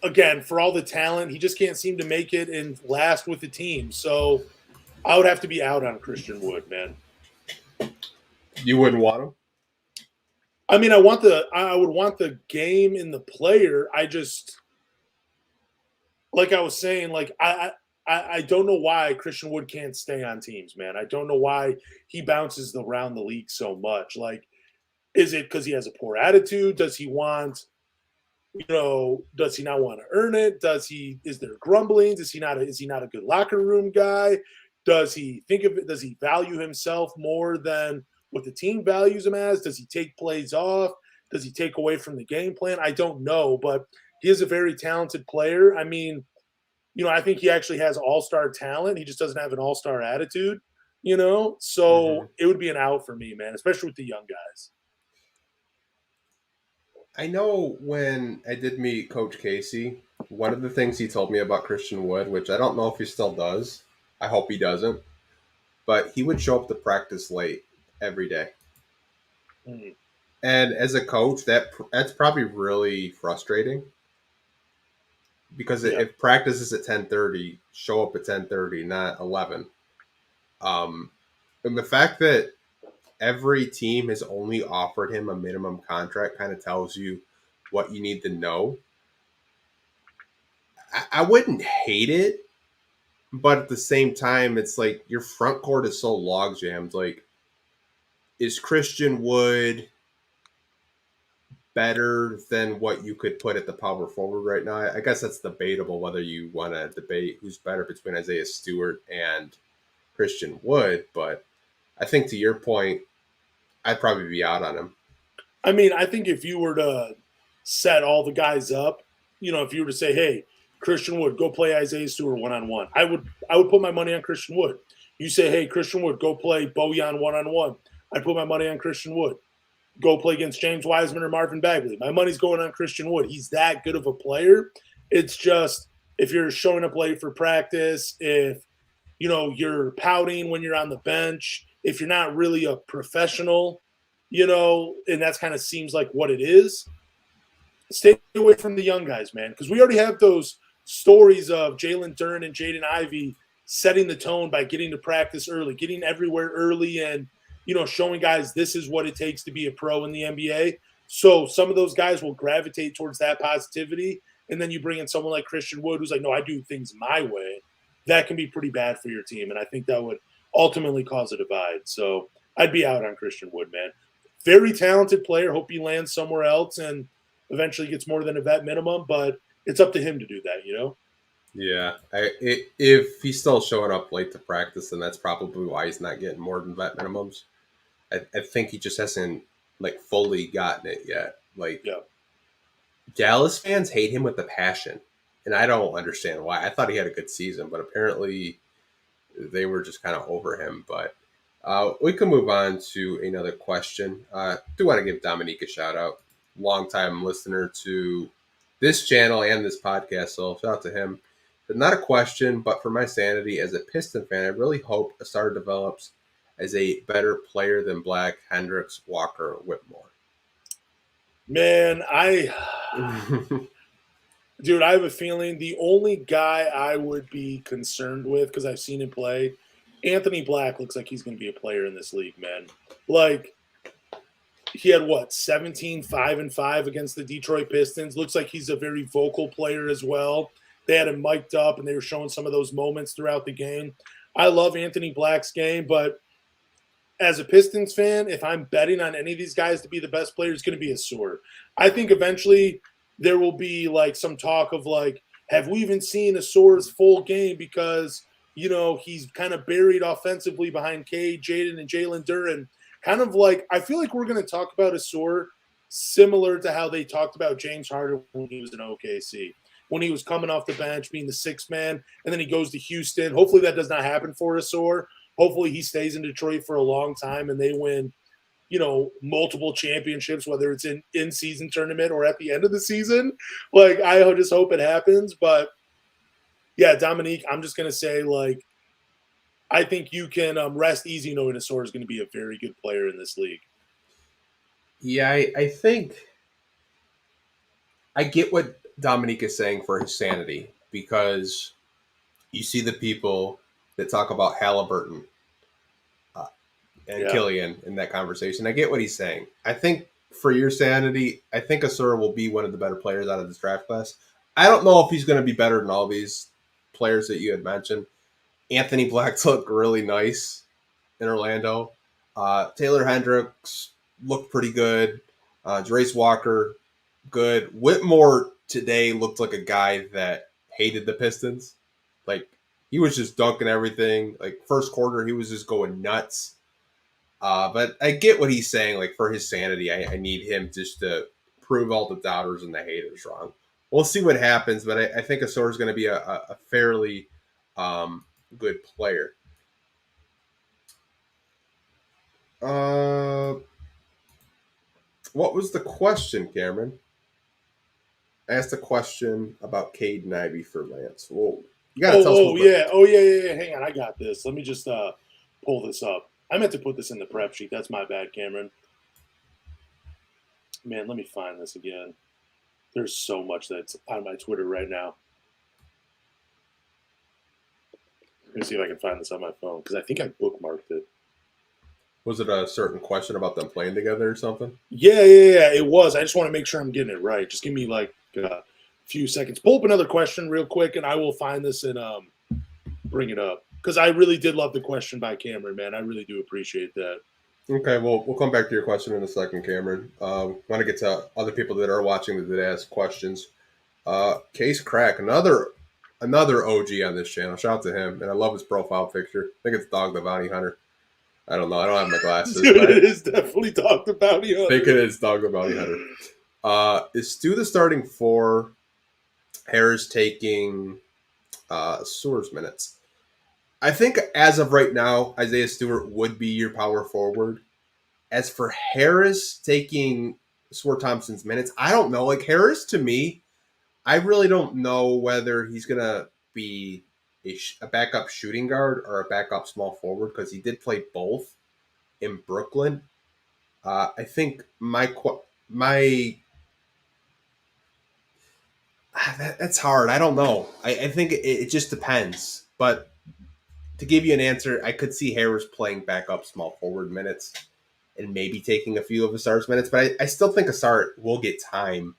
again, for all the talent, he just can't seem to make it and last with the team. So I would have to be out on Christian Wood, man. You wouldn't want him? I mean, I would want the game and the player. I just, like I was saying, like I don't know why Christian Wood can't stay on teams, man. I don't know why he bounces around the league so much. Like, is it because he has a poor attitude? Does he want, does he not want to earn it? Is there grumblings? Is he not a good locker room guy? Does he think of it? Does he value himself more than what the team values him as? Does he take plays off? Does he take away from the game plan? I don't know, but he is a very talented player. I mean, I think he actually has all-star talent. He just doesn't have an all-star attitude. So it would be an out for me, man, especially with the young guys. I know when I did meet Coach Casey, one of the things he told me about Christian Wood, which I don't know if he still does, I hope he doesn't, but he would show up to practice late every day. Mm. And as a coach, that's probably really frustrating because if practice is at 10:30, show up at 10:30, not 11. And the fact that every team has only offered him a minimum contract kind of tells you what you need to know. I wouldn't hate it, but at the same time, it's like your front court is so log jammed. Like, is Christian Wood better than what you could put at the power forward right now? I guess that's debatable whether you want to debate who's better between Isaiah Stewart and Christian Wood, but I think to your point, I'd probably be out on him. I mean, I think if you were to set all the guys up, if you were to say, hey, Christian Wood, go play Isaiah Stewart one-on-one, I would put my money on Christian Wood. You say, hey, Christian Wood, go play Bojan one-on-one, I'd put my money on Christian Wood. Go play against James Wiseman or Marvin Bagley, my money's going on Christian Wood. He's that good of a player. It's just if you're showing up late for practice, if you're pouting when you're on the bench, if you're not really a professional, and that's kind of seems like what it is, stay away from the young guys, man, because we already have those stories of Jalen Duren and Jaden Ivey setting the tone by getting to practice early, getting everywhere early, and showing guys this is what it takes to be a pro in the NBA. So some of those guys will gravitate towards that positivity, and then you bring in someone like Christian Wood who's like, no, I do things my way. That can be pretty bad for your team, and I think that would ultimately cause a divide. So I'd be out on Christian Wood, man. Very talented player. Hope he lands somewhere else and eventually gets more than a vet minimum, but it's up to him to do that, Yeah. If he's still showing up late to practice, then that's probably why he's not getting more than vet minimums. I think he just hasn't fully gotten it yet. Dallas fans hate him with a passion, and I don't understand why. I thought he had a good season, but apparently they were just kind of over him. But we can move on to another question. Do want to give Dominique a shout out, longtime listener to this channel and this podcast. So shout out to him. But not a question, but for my sanity as a Piston fan, I really hope a star develops as a better player than Black, Hendricks, Walker, Whitmore. Man, dude, I have a feeling the only guy I would be concerned with, because I've seen him play, Anthony Black looks like he's going to be a player in this league, man. He had 17, 5-5 against the Detroit Pistons. Looks like he's a very vocal player as well. They had him mic'd up, and they were showing some of those moments throughout the game. I love Anthony Black's game, but as a Pistons fan, if I'm betting on any of these guys to be the best player, it's going to be Asur. I think eventually there will be some talk of have we even seen Asur's full game because, he's kind of buried offensively behind Cade, Jaden, and Jalen Duren. Kind of I feel like we're going to talk about Asur similar to how they talked about James Harden when he was in OKC. When he was coming off the bench, being the sixth man, and then he goes to Houston. Hopefully that does not happen for Asur. Hopefully he stays in Detroit for a long time and they win, multiple championships, whether it's in in-season tournament or at the end of the season. I just hope it happens. But, yeah, Dominique, I'm just going to say, I think you can rest easy knowing Asur is going to be a very good player in this league. Yeah, I think I get what Dominique is saying for his sanity, because you see the people that talk about Halliburton and Killian in that conversation. I get what he's saying. I think for your sanity, I think Asura will be one of the better players out of this draft class. I don't know if he's going to be better than all these players that you had mentioned. Anthony Black looked really nice in Orlando. Taylor Hendricks looked pretty good. Jarace Walker, good. Whitmore today looked like a guy that hated the Pistons. He was just dunking everything. First quarter, he was just going nuts. But I get what he's saying. For his sanity, I need him just to prove all the doubters and the haters wrong. We'll see what happens, but I think Asor is going to be a fairly good player. What was the question, Cameron? I asked a question about Cade and Ivy for Lance. Whoa. You got to tell us what yeah. Hang on, I got this. Let me just pull this up. I meant to put this in the prep sheet. That's my bad, Cameron. Man, let me find this again. There's so much that's on my Twitter right now. Let me see if I can find this on my phone because I think I bookmarked it. Was it a certain question about them playing together or something? Yeah, it was. I just want to make sure I'm getting it right. Just give me like a few seconds. Pull up another question real quick, and I will find this and bring it up because I really did love the question by Cameron, man. I really do appreciate that. Okay, well, we'll come back to your question in a second, Cameron. Want to get to other people that are watching that did ask questions. Case Crack, another OG on this channel. Shout out to him, and I love his profile picture. I think it's Dog the Bounty Hunter. I don't know. I don't have my glasses. Dude, it is definitely Dog the Bounty Hunter. I think it is Dog the Bounty Hunter. Is Stu the starting four? Harris taking Sewer's minutes. I think as of right now, Isaiah Stewart would be your power forward. As for Harris taking Swear Thompson's minutes, I don't know. Like Harris, to me, I really don't know whether he's going to be a backup shooting guard or a backup small forward because he did play both in Brooklyn. I think that's hard. I don't know. I think it just depends. But to give you an answer, I could see Harris playing backup small forward minutes and maybe taking a few of Asar's minutes. But I still think Asar will get time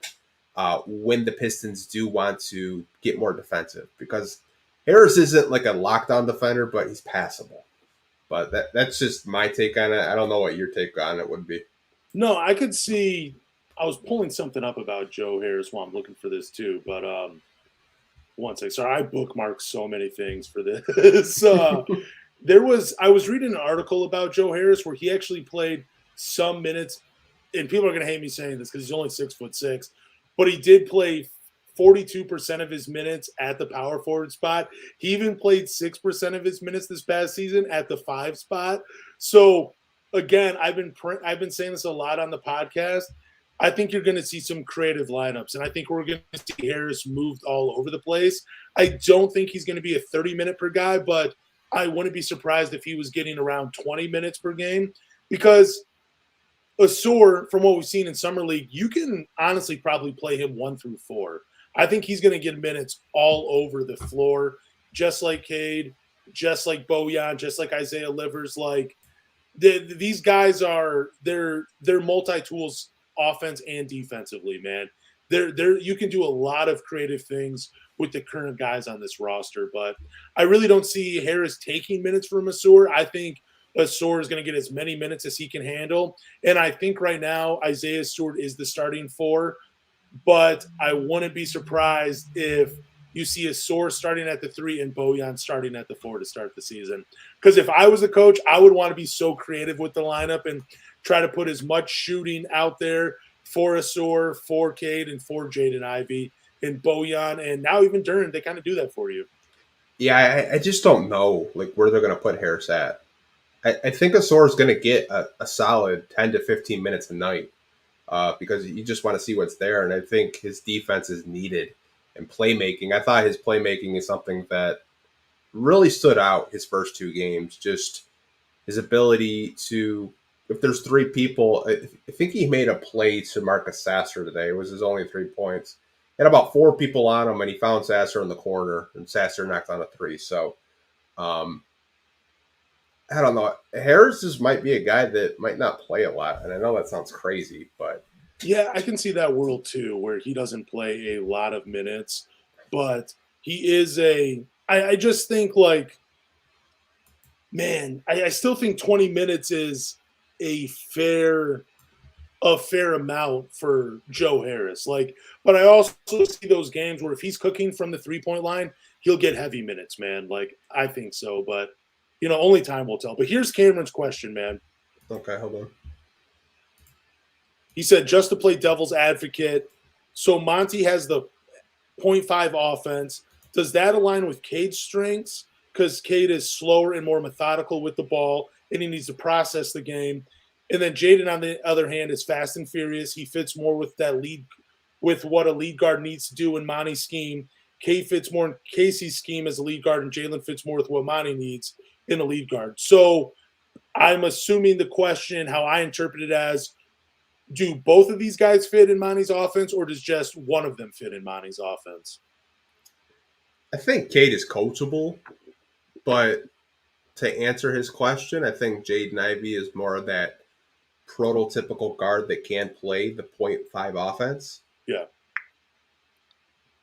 when the Pistons do want to get more defensive because Harris isn't like a lockdown defender, but he's passable. But that's just my take on it. I don't know what your take on it would be. No, I could see. I was pulling something up about Joe Harris while I'm looking for this too, but one second. Sorry, I bookmarked so many things for this. I was reading an article about Joe Harris where he actually played some minutes, and people are going to hate me saying this because he's only 6'6", but he did play 42% of his minutes at the power forward spot. He even played 6% of his minutes this past season at the 5 spot. So again, I've been saying this a lot on the podcast. I think you're going to see some creative lineups, and I think we're going to see Harris moved all over the place. I don't think he's going to be a 30-minute per guy, but I wouldn't be surprised if he was getting around 20 minutes per game because Asar, from what we've seen in Summer League, you can honestly probably play him 1 through 4. I think he's going to get minutes all over the floor, just like Cade, just like Bojan, just like Isaiah Livers. Like these guys they're multi-tools offense and defensively, man. You can do a lot of creative things with the current guys on this roster, but I really don't see Harris taking minutes from Asar. I think Asar is going to get as many minutes as he can handle, and I think right now Isaiah Stewart is the starting 4, but I wouldn't be surprised if you see Asar starting at the 3 and Bojan starting at the 4 to start the season. Because if I was a coach, I would want to be so creative with the lineup and try to put as much shooting out there for Asar, for Cade, and for Jaden Ivey, and Bojan, and now even Duren. They kind of do that for you. Yeah, I just don't know like where they're going to put Harris at. I think Asar is going to get a solid 10 to 15 minutes a night because you just want to see what's there, and I think his defense is needed and playmaking. I thought his playmaking is something that really stood out his first 2 games, just his ability to – if there's 3 people, I think he made a play to Marcus Sasser today. It was his only 3 points. He had about 4 people on him, and he found Sasser in the corner, and Sasser knocked on a 3. So, I don't know. Harris just might be a guy that might not play a lot, and I know that sounds crazy, but yeah, I can see that world too, where he doesn't play a lot of minutes, but he is I just think like, man, I still think 20 minutes is a fair amount for Joe Harris. Like, but I also see those games where if he's cooking from the 3-point line, he'll get heavy minutes, man. Like, I think so, but only time will tell. But here's Cameron's question, man. Okay, hold on. He said, just to play devil's advocate, so Monty has the 0.5 offense. Does that align with Cade's strengths? Because Cade is slower and more methodical with the ball and he needs to process the game. And then Jaden, on the other hand, is fast and furious. He fits more with that lead, with what a lead guard needs to do in Monty's scheme. Cade fits more in Casey's scheme as a lead guard, and Jalen fits more with what Monty needs in a lead guard. So I'm assuming the question, how I interpret it as, do both of these guys fit in Monty's offense, or does just one of them fit in Monty's offense? I think Cade is coachable, but to answer his question, I think Jaden Ivey is more of that prototypical guard that can play the 0.5 offense. Yeah.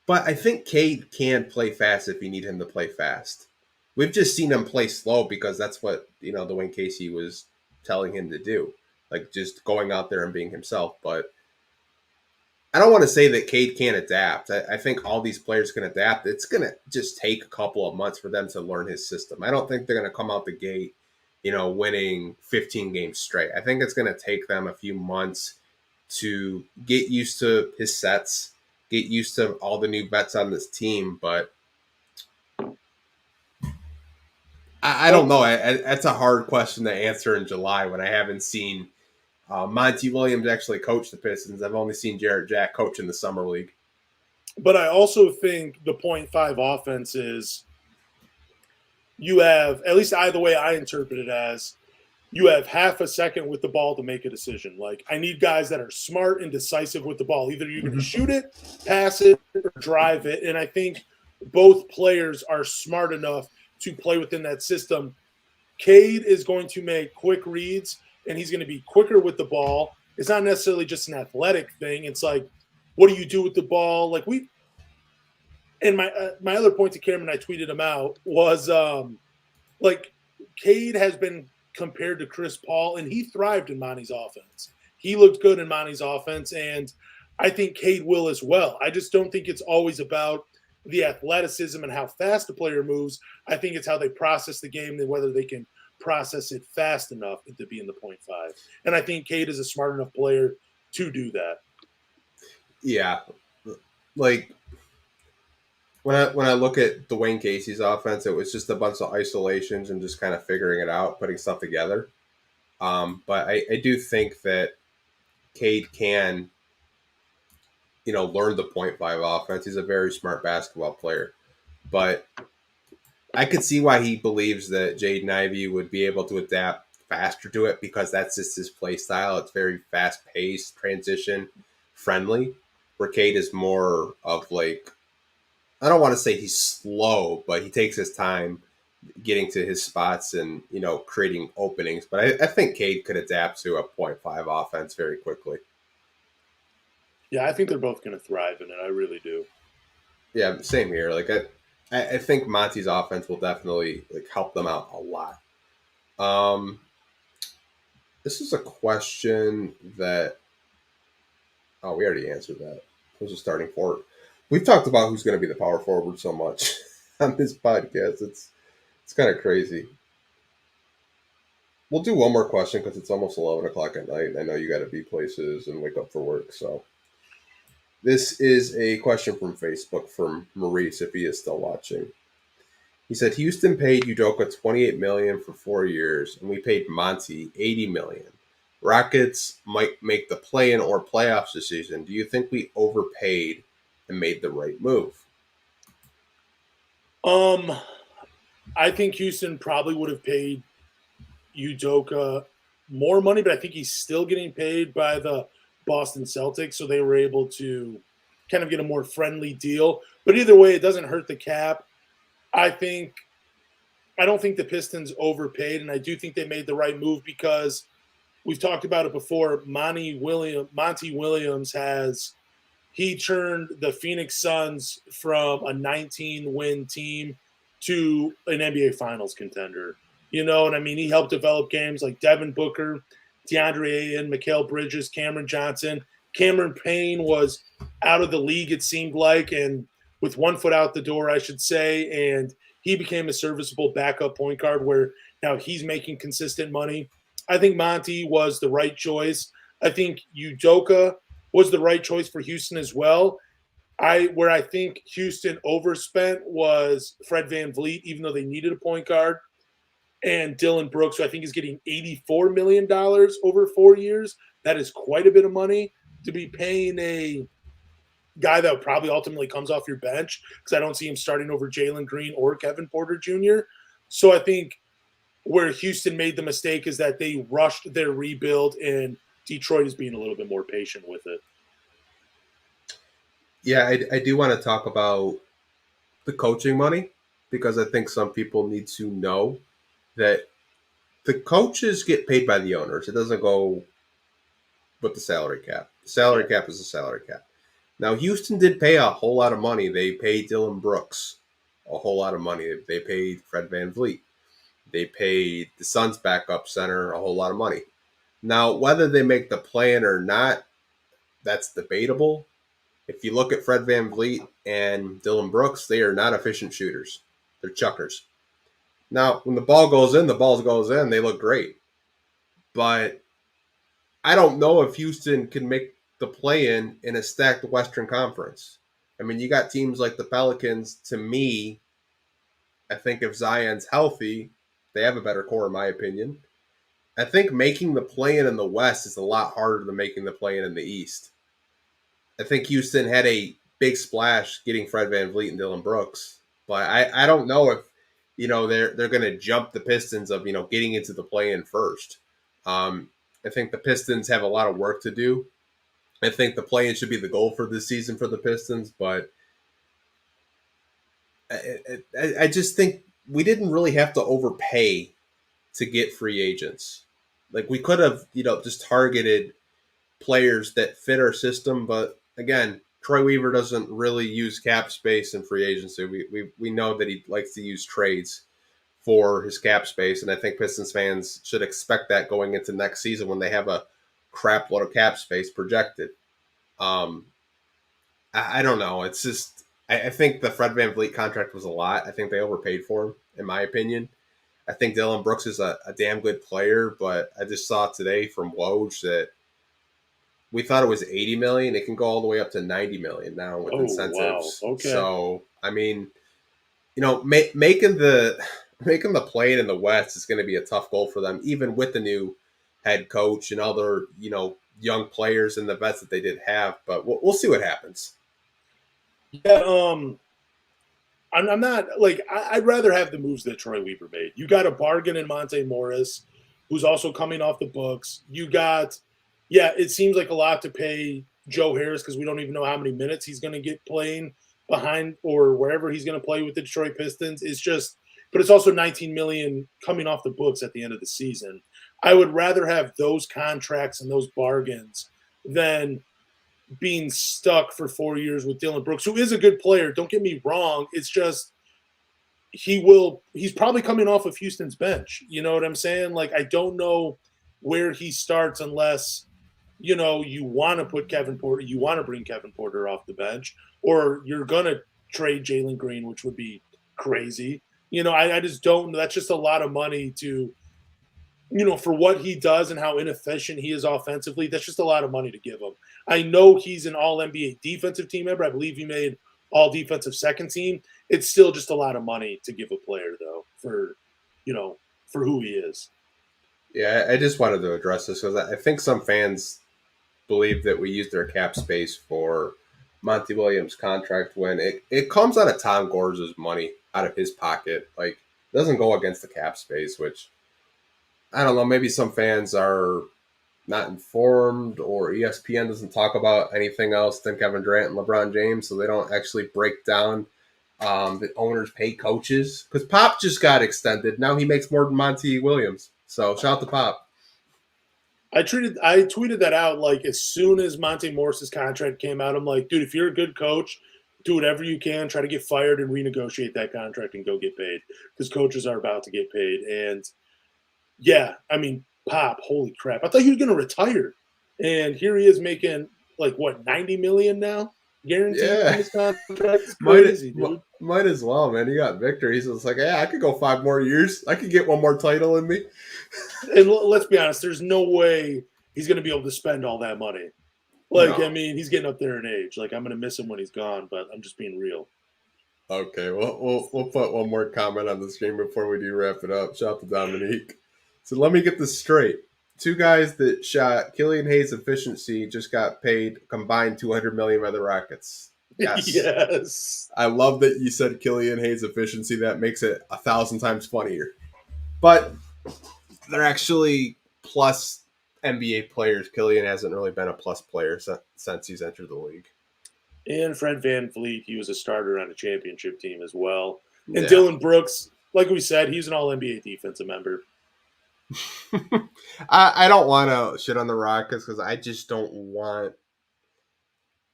But I think Cade can play fast if you need him to play fast. We've just seen him play slow because that's what, Dwayne Casey was telling him to do. Like, just going out there and being himself. But I don't want to say that Cade can't adapt. I think all these players can adapt. It's going to just take a couple of months for them to learn his system. I don't think they're going to come out the gate, winning 15 games straight. I think it's going to take them a few months to get used to his sets, get used to all the new vets on this team. But I don't know. That's a hard question to answer in July when I haven't seen Monty Williams actually coach the Pistons. I've only seen Jarrett Jack coach in the Summer League. But I also think the 0.5 offense is, you have, at least the way I interpret it as, you have half a second with the ball to make a decision. Like, I need guys that are smart and decisive with the ball. Either you're going to shoot it, pass it, or drive it. And I think both players are smart enough to play within that system. Cade is going to make quick reads, and he's going to be quicker with the ball. It's not necessarily just an athletic thing. It's like, what do you do with the ball? Like, and my other point to Cameron, I tweeted him out, was like, Cade has been compared to Chris Paul, and he thrived in Monty's offense. He looked good in Monty's offense, and I think Cade will as well. I just don't think it's always about the athleticism and how fast the player moves. I think it's how they process the game and whether they can process it fast enough to be in the 0.5. And I think Cade is a smart enough player to do that. Yeah. Like, when I look at Dwayne Casey's offense, it was just a bunch of isolations and just kind of figuring it out, putting stuff together. But I do think that Cade can, learn the 0.5 offense. He's a very smart basketball player. But I could see why he believes that Jaden Ivey would be able to adapt faster to it, because that's just his play style. It's very fast-paced, transition-friendly, where Cade is more of like, I don't want to say he's slow, but he takes his time getting to his spots and, creating openings. But I think Cade could adapt to a 0.5 offense very quickly. Yeah, I think they're both going to thrive in it. I really do. Yeah, same here. Like, I think Monty's offense will definitely help them out a lot. This is a question that, we already answered that. Who's the starting forward? We've talked about who's going to be the power forward so much on this podcast. It's kind of crazy. We'll do one more question because it's almost 11 o'clock at night. I know you got to be places and wake up for work. So this is a question from Facebook from Maurice, if he is still watching. He said, Houston paid Udoka $28 million for 4 years, and we paid Monty $80 million. Rockets might make the play-in or playoffs this season. Do you think we overpaid and made the right move? I think Houston probably would have paid Udoka more money, but I think he's still getting paid by the Boston Celtics, so they were able to kind of get a more friendly deal. But either way, it doesn't hurt the cap. I don't think the Pistons overpaid, and I do think they made the right move because we've talked about it before. Monty Williams he turned the Phoenix Suns from a 19-win team to an NBA Finals contender. You know what I mean? He helped develop games like Devin Booker, DeAndre Ayton, Mikal Bridges, Cameron Johnson. Cameron Payne was out of the league, it seemed like, and with one foot out the door, I should say, and he became a serviceable backup point guard where now he's making consistent money. I think Monty was the right choice. I think Udoka was the right choice for Houston as well. Where I think Houston overspent was Fred VanVleet, even though they needed a point guard. and Dylan Brooks, who I think is getting $84 million over 4 years. That is quite a bit of money to be paying a guy that probably ultimately comes off your bench, because I don't see him starting over Jalen Green or Kevin Porter Jr. So I think where Houston made the mistake is that they rushed their rebuild, and Detroit is being a little bit more patient with it. Yeah, I do want to talk about the coaching money, because I think some people need to know that the coaches get paid by the owners. It doesn't go with the salary cap. The salary cap is a salary cap. Now, Houston did pay a whole lot of money. They paid Dylan Brooks a whole lot of money. They paid Fred VanVleet. They paid the Suns backup center a whole lot of money. Now, whether they make the plan or not, that's debatable. If you look at Fred VanVleet and Dylan Brooks, they are not efficient shooters. They're chuckers. Now, when the ball goes in, the ball goes in. They look great. But I don't know if Houston can make the play-in in a stacked Western Conference. I mean, you got teams like the Pelicans. To me, I think if Zion's healthy, they have a better core, in my opinion. I think making the play-in in the West is a lot harder than making the play-in in the East. I think Houston had a big splash getting Fred VanVleet and Dylan Brooks, but I don't know if they're going to jump the Pistons of getting into the play-in first. I think the Pistons have a lot of work to do. I think the play-in should be the goal for this season for the Pistons, but I just think we didn't really have to overpay to get free agents. Like, we could have, just targeted players that fit our system, but again, Troy Weaver doesn't really use cap space in free agency. We know that he likes to use trades for his cap space, and I think Pistons fans should expect that going into next season when they have a crap load of cap space projected. I don't know. It's just I think the Fred VanVleet contract was a lot. I think they overpaid for him, in my opinion. I think Dylan Brooks is a damn good player, but I just saw today from Woj that we thought it was $80 million. It can go all the way up to $90 million now with incentives. Wow. Okay. So, I mean, making the play in the West is going to be a tough goal for them, even with the new head coach and other, young players and the vets that they did have. But we'll see what happens. Yeah, I'm not I'd rather have the moves that Troy Weaver made. You got a bargain in Monte Morris, who's also coming off the books. You got, it seems like a lot to pay Joe Harris, because we don't even know how many minutes he's going to get playing behind or wherever he's going to play with the Detroit Pistons. But it's also $19 million coming off the books at the end of the season. I would rather have those contracts and those bargains than being stuck for 4 years with Dylan Brooks, who is a good player. Don't get me wrong. It's just he's probably coming off of Houston's bench. You know what I'm saying? Like, I don't know where he starts unless, you want to put Kevin Porter, you want to bring Kevin Porter off the bench, or you're going to trade Jalen Green, which would be crazy. I just don't. That's just a lot of money to, for what he does and how inefficient he is offensively. That's just a lot of money to give him. I know he's an all-NBA defensive team member. I believe he made all-defensive second team. It's still just a lot of money to give a player, though, for who he is. Yeah, I just wanted to address this because I think some fans believe that we use their cap space for Monty Williams' contract when it comes out of Tom Gorge's money out of his pocket. Like, it doesn't go against the cap space, which I don't know. Maybe some fans are not informed, or ESPN doesn't talk about anything else than Kevin Durant and LeBron James, so they don't actually break down the owners pay coaches. Because Pop just got extended. Now he makes more than Monty Williams. So shout out to Pop. I tweeted that out as soon as Monte Morris's contract came out. I'm like, dude, if you're a good coach, do whatever you can, try to get fired and renegotiate that contract and go get paid, because coaches are about to get paid. And yeah, I mean, Pop, holy crap! I thought he was going to retire, and here he is making $90 million now, guaranteed in his contract. It's crazy, dude. Might as well, man. He got Victor. He's just like, I could go 5 more years. I could get one more title in me. And let's be honest, there's no way he's going to be able to spend all that money. No. I mean, he's getting up there in age. I'm going to miss him when he's gone, but I'm just being real. Okay, well, we'll put one more comment on the screen before we do wrap it up. Shout out to Dominique. So let me get this straight. Two guys that shot Killian Hayes efficiency just got paid combined $200 million by the Rockets. Yes. Yes. I love that you said Killian Hayes efficiency. That makes it 1,000 times funnier. But they're actually plus NBA players. Killian hasn't really been a plus player since he's entered the league. And Fred VanVleet, he was a starter on a championship team as well. And Yeah. Dylan Brooks, like we said, he's an all-NBA defensive member. I don't want to shit on the Rockets because I just don't want.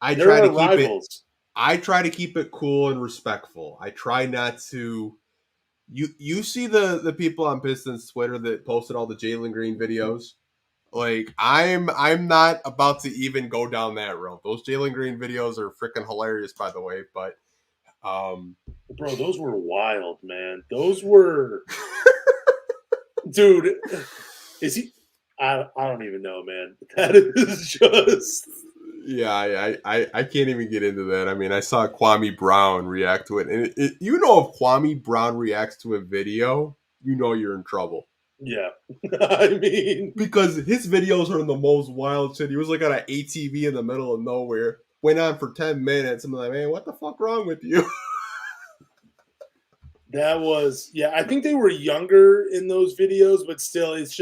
I They're try to our keep rivals. it. I try to keep it cool and respectful. I try not to. You see the people on Pistons Twitter that posted all the Jalen Green videos. Like I'm not about to even go down that road. Those Jalen Green videos are freaking hilarious, by the way. But bro, those were wild, man. Those were, dude. Is he? I don't even know, man. That is just. Yeah, I can't even get into that. I mean, I saw Kwame Brown react to it, and you know, if Kwame Brown reacts to a video, you know you're in trouble. Yeah, I mean, because his videos are the most wild shit. He was like on an ATV in the middle of nowhere, went on for 10 minutes. I'm like, man, what the fuck wrong with you? That was, yeah. I think they were younger in those videos, but still, it's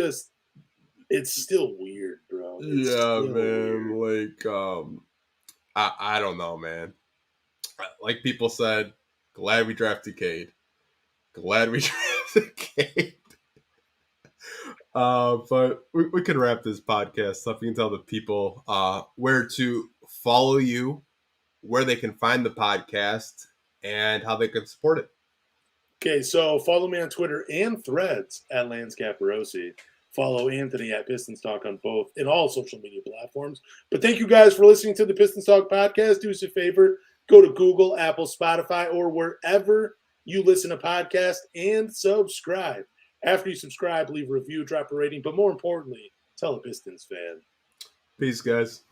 still weird, bro. Yeah, man. Weird. Like, I don't know, man. Like people said, glad we drafted Cade. Glad we drafted Cade. But we can wrap this podcast up. You can tell the people where to follow you, where they can find the podcast, and how they can support it. Okay, so follow me on Twitter and Threads at Lance Caparosi. Follow Anthony at Pistons Talk on both in all social media platforms. But thank you guys for listening to the Pistons Talk podcast. Do us a favor, go to Google, Apple, Spotify, or wherever you listen to podcasts and subscribe. After you subscribe, leave a review, drop a rating, but more importantly, tell a Pistons fan. Peace, guys.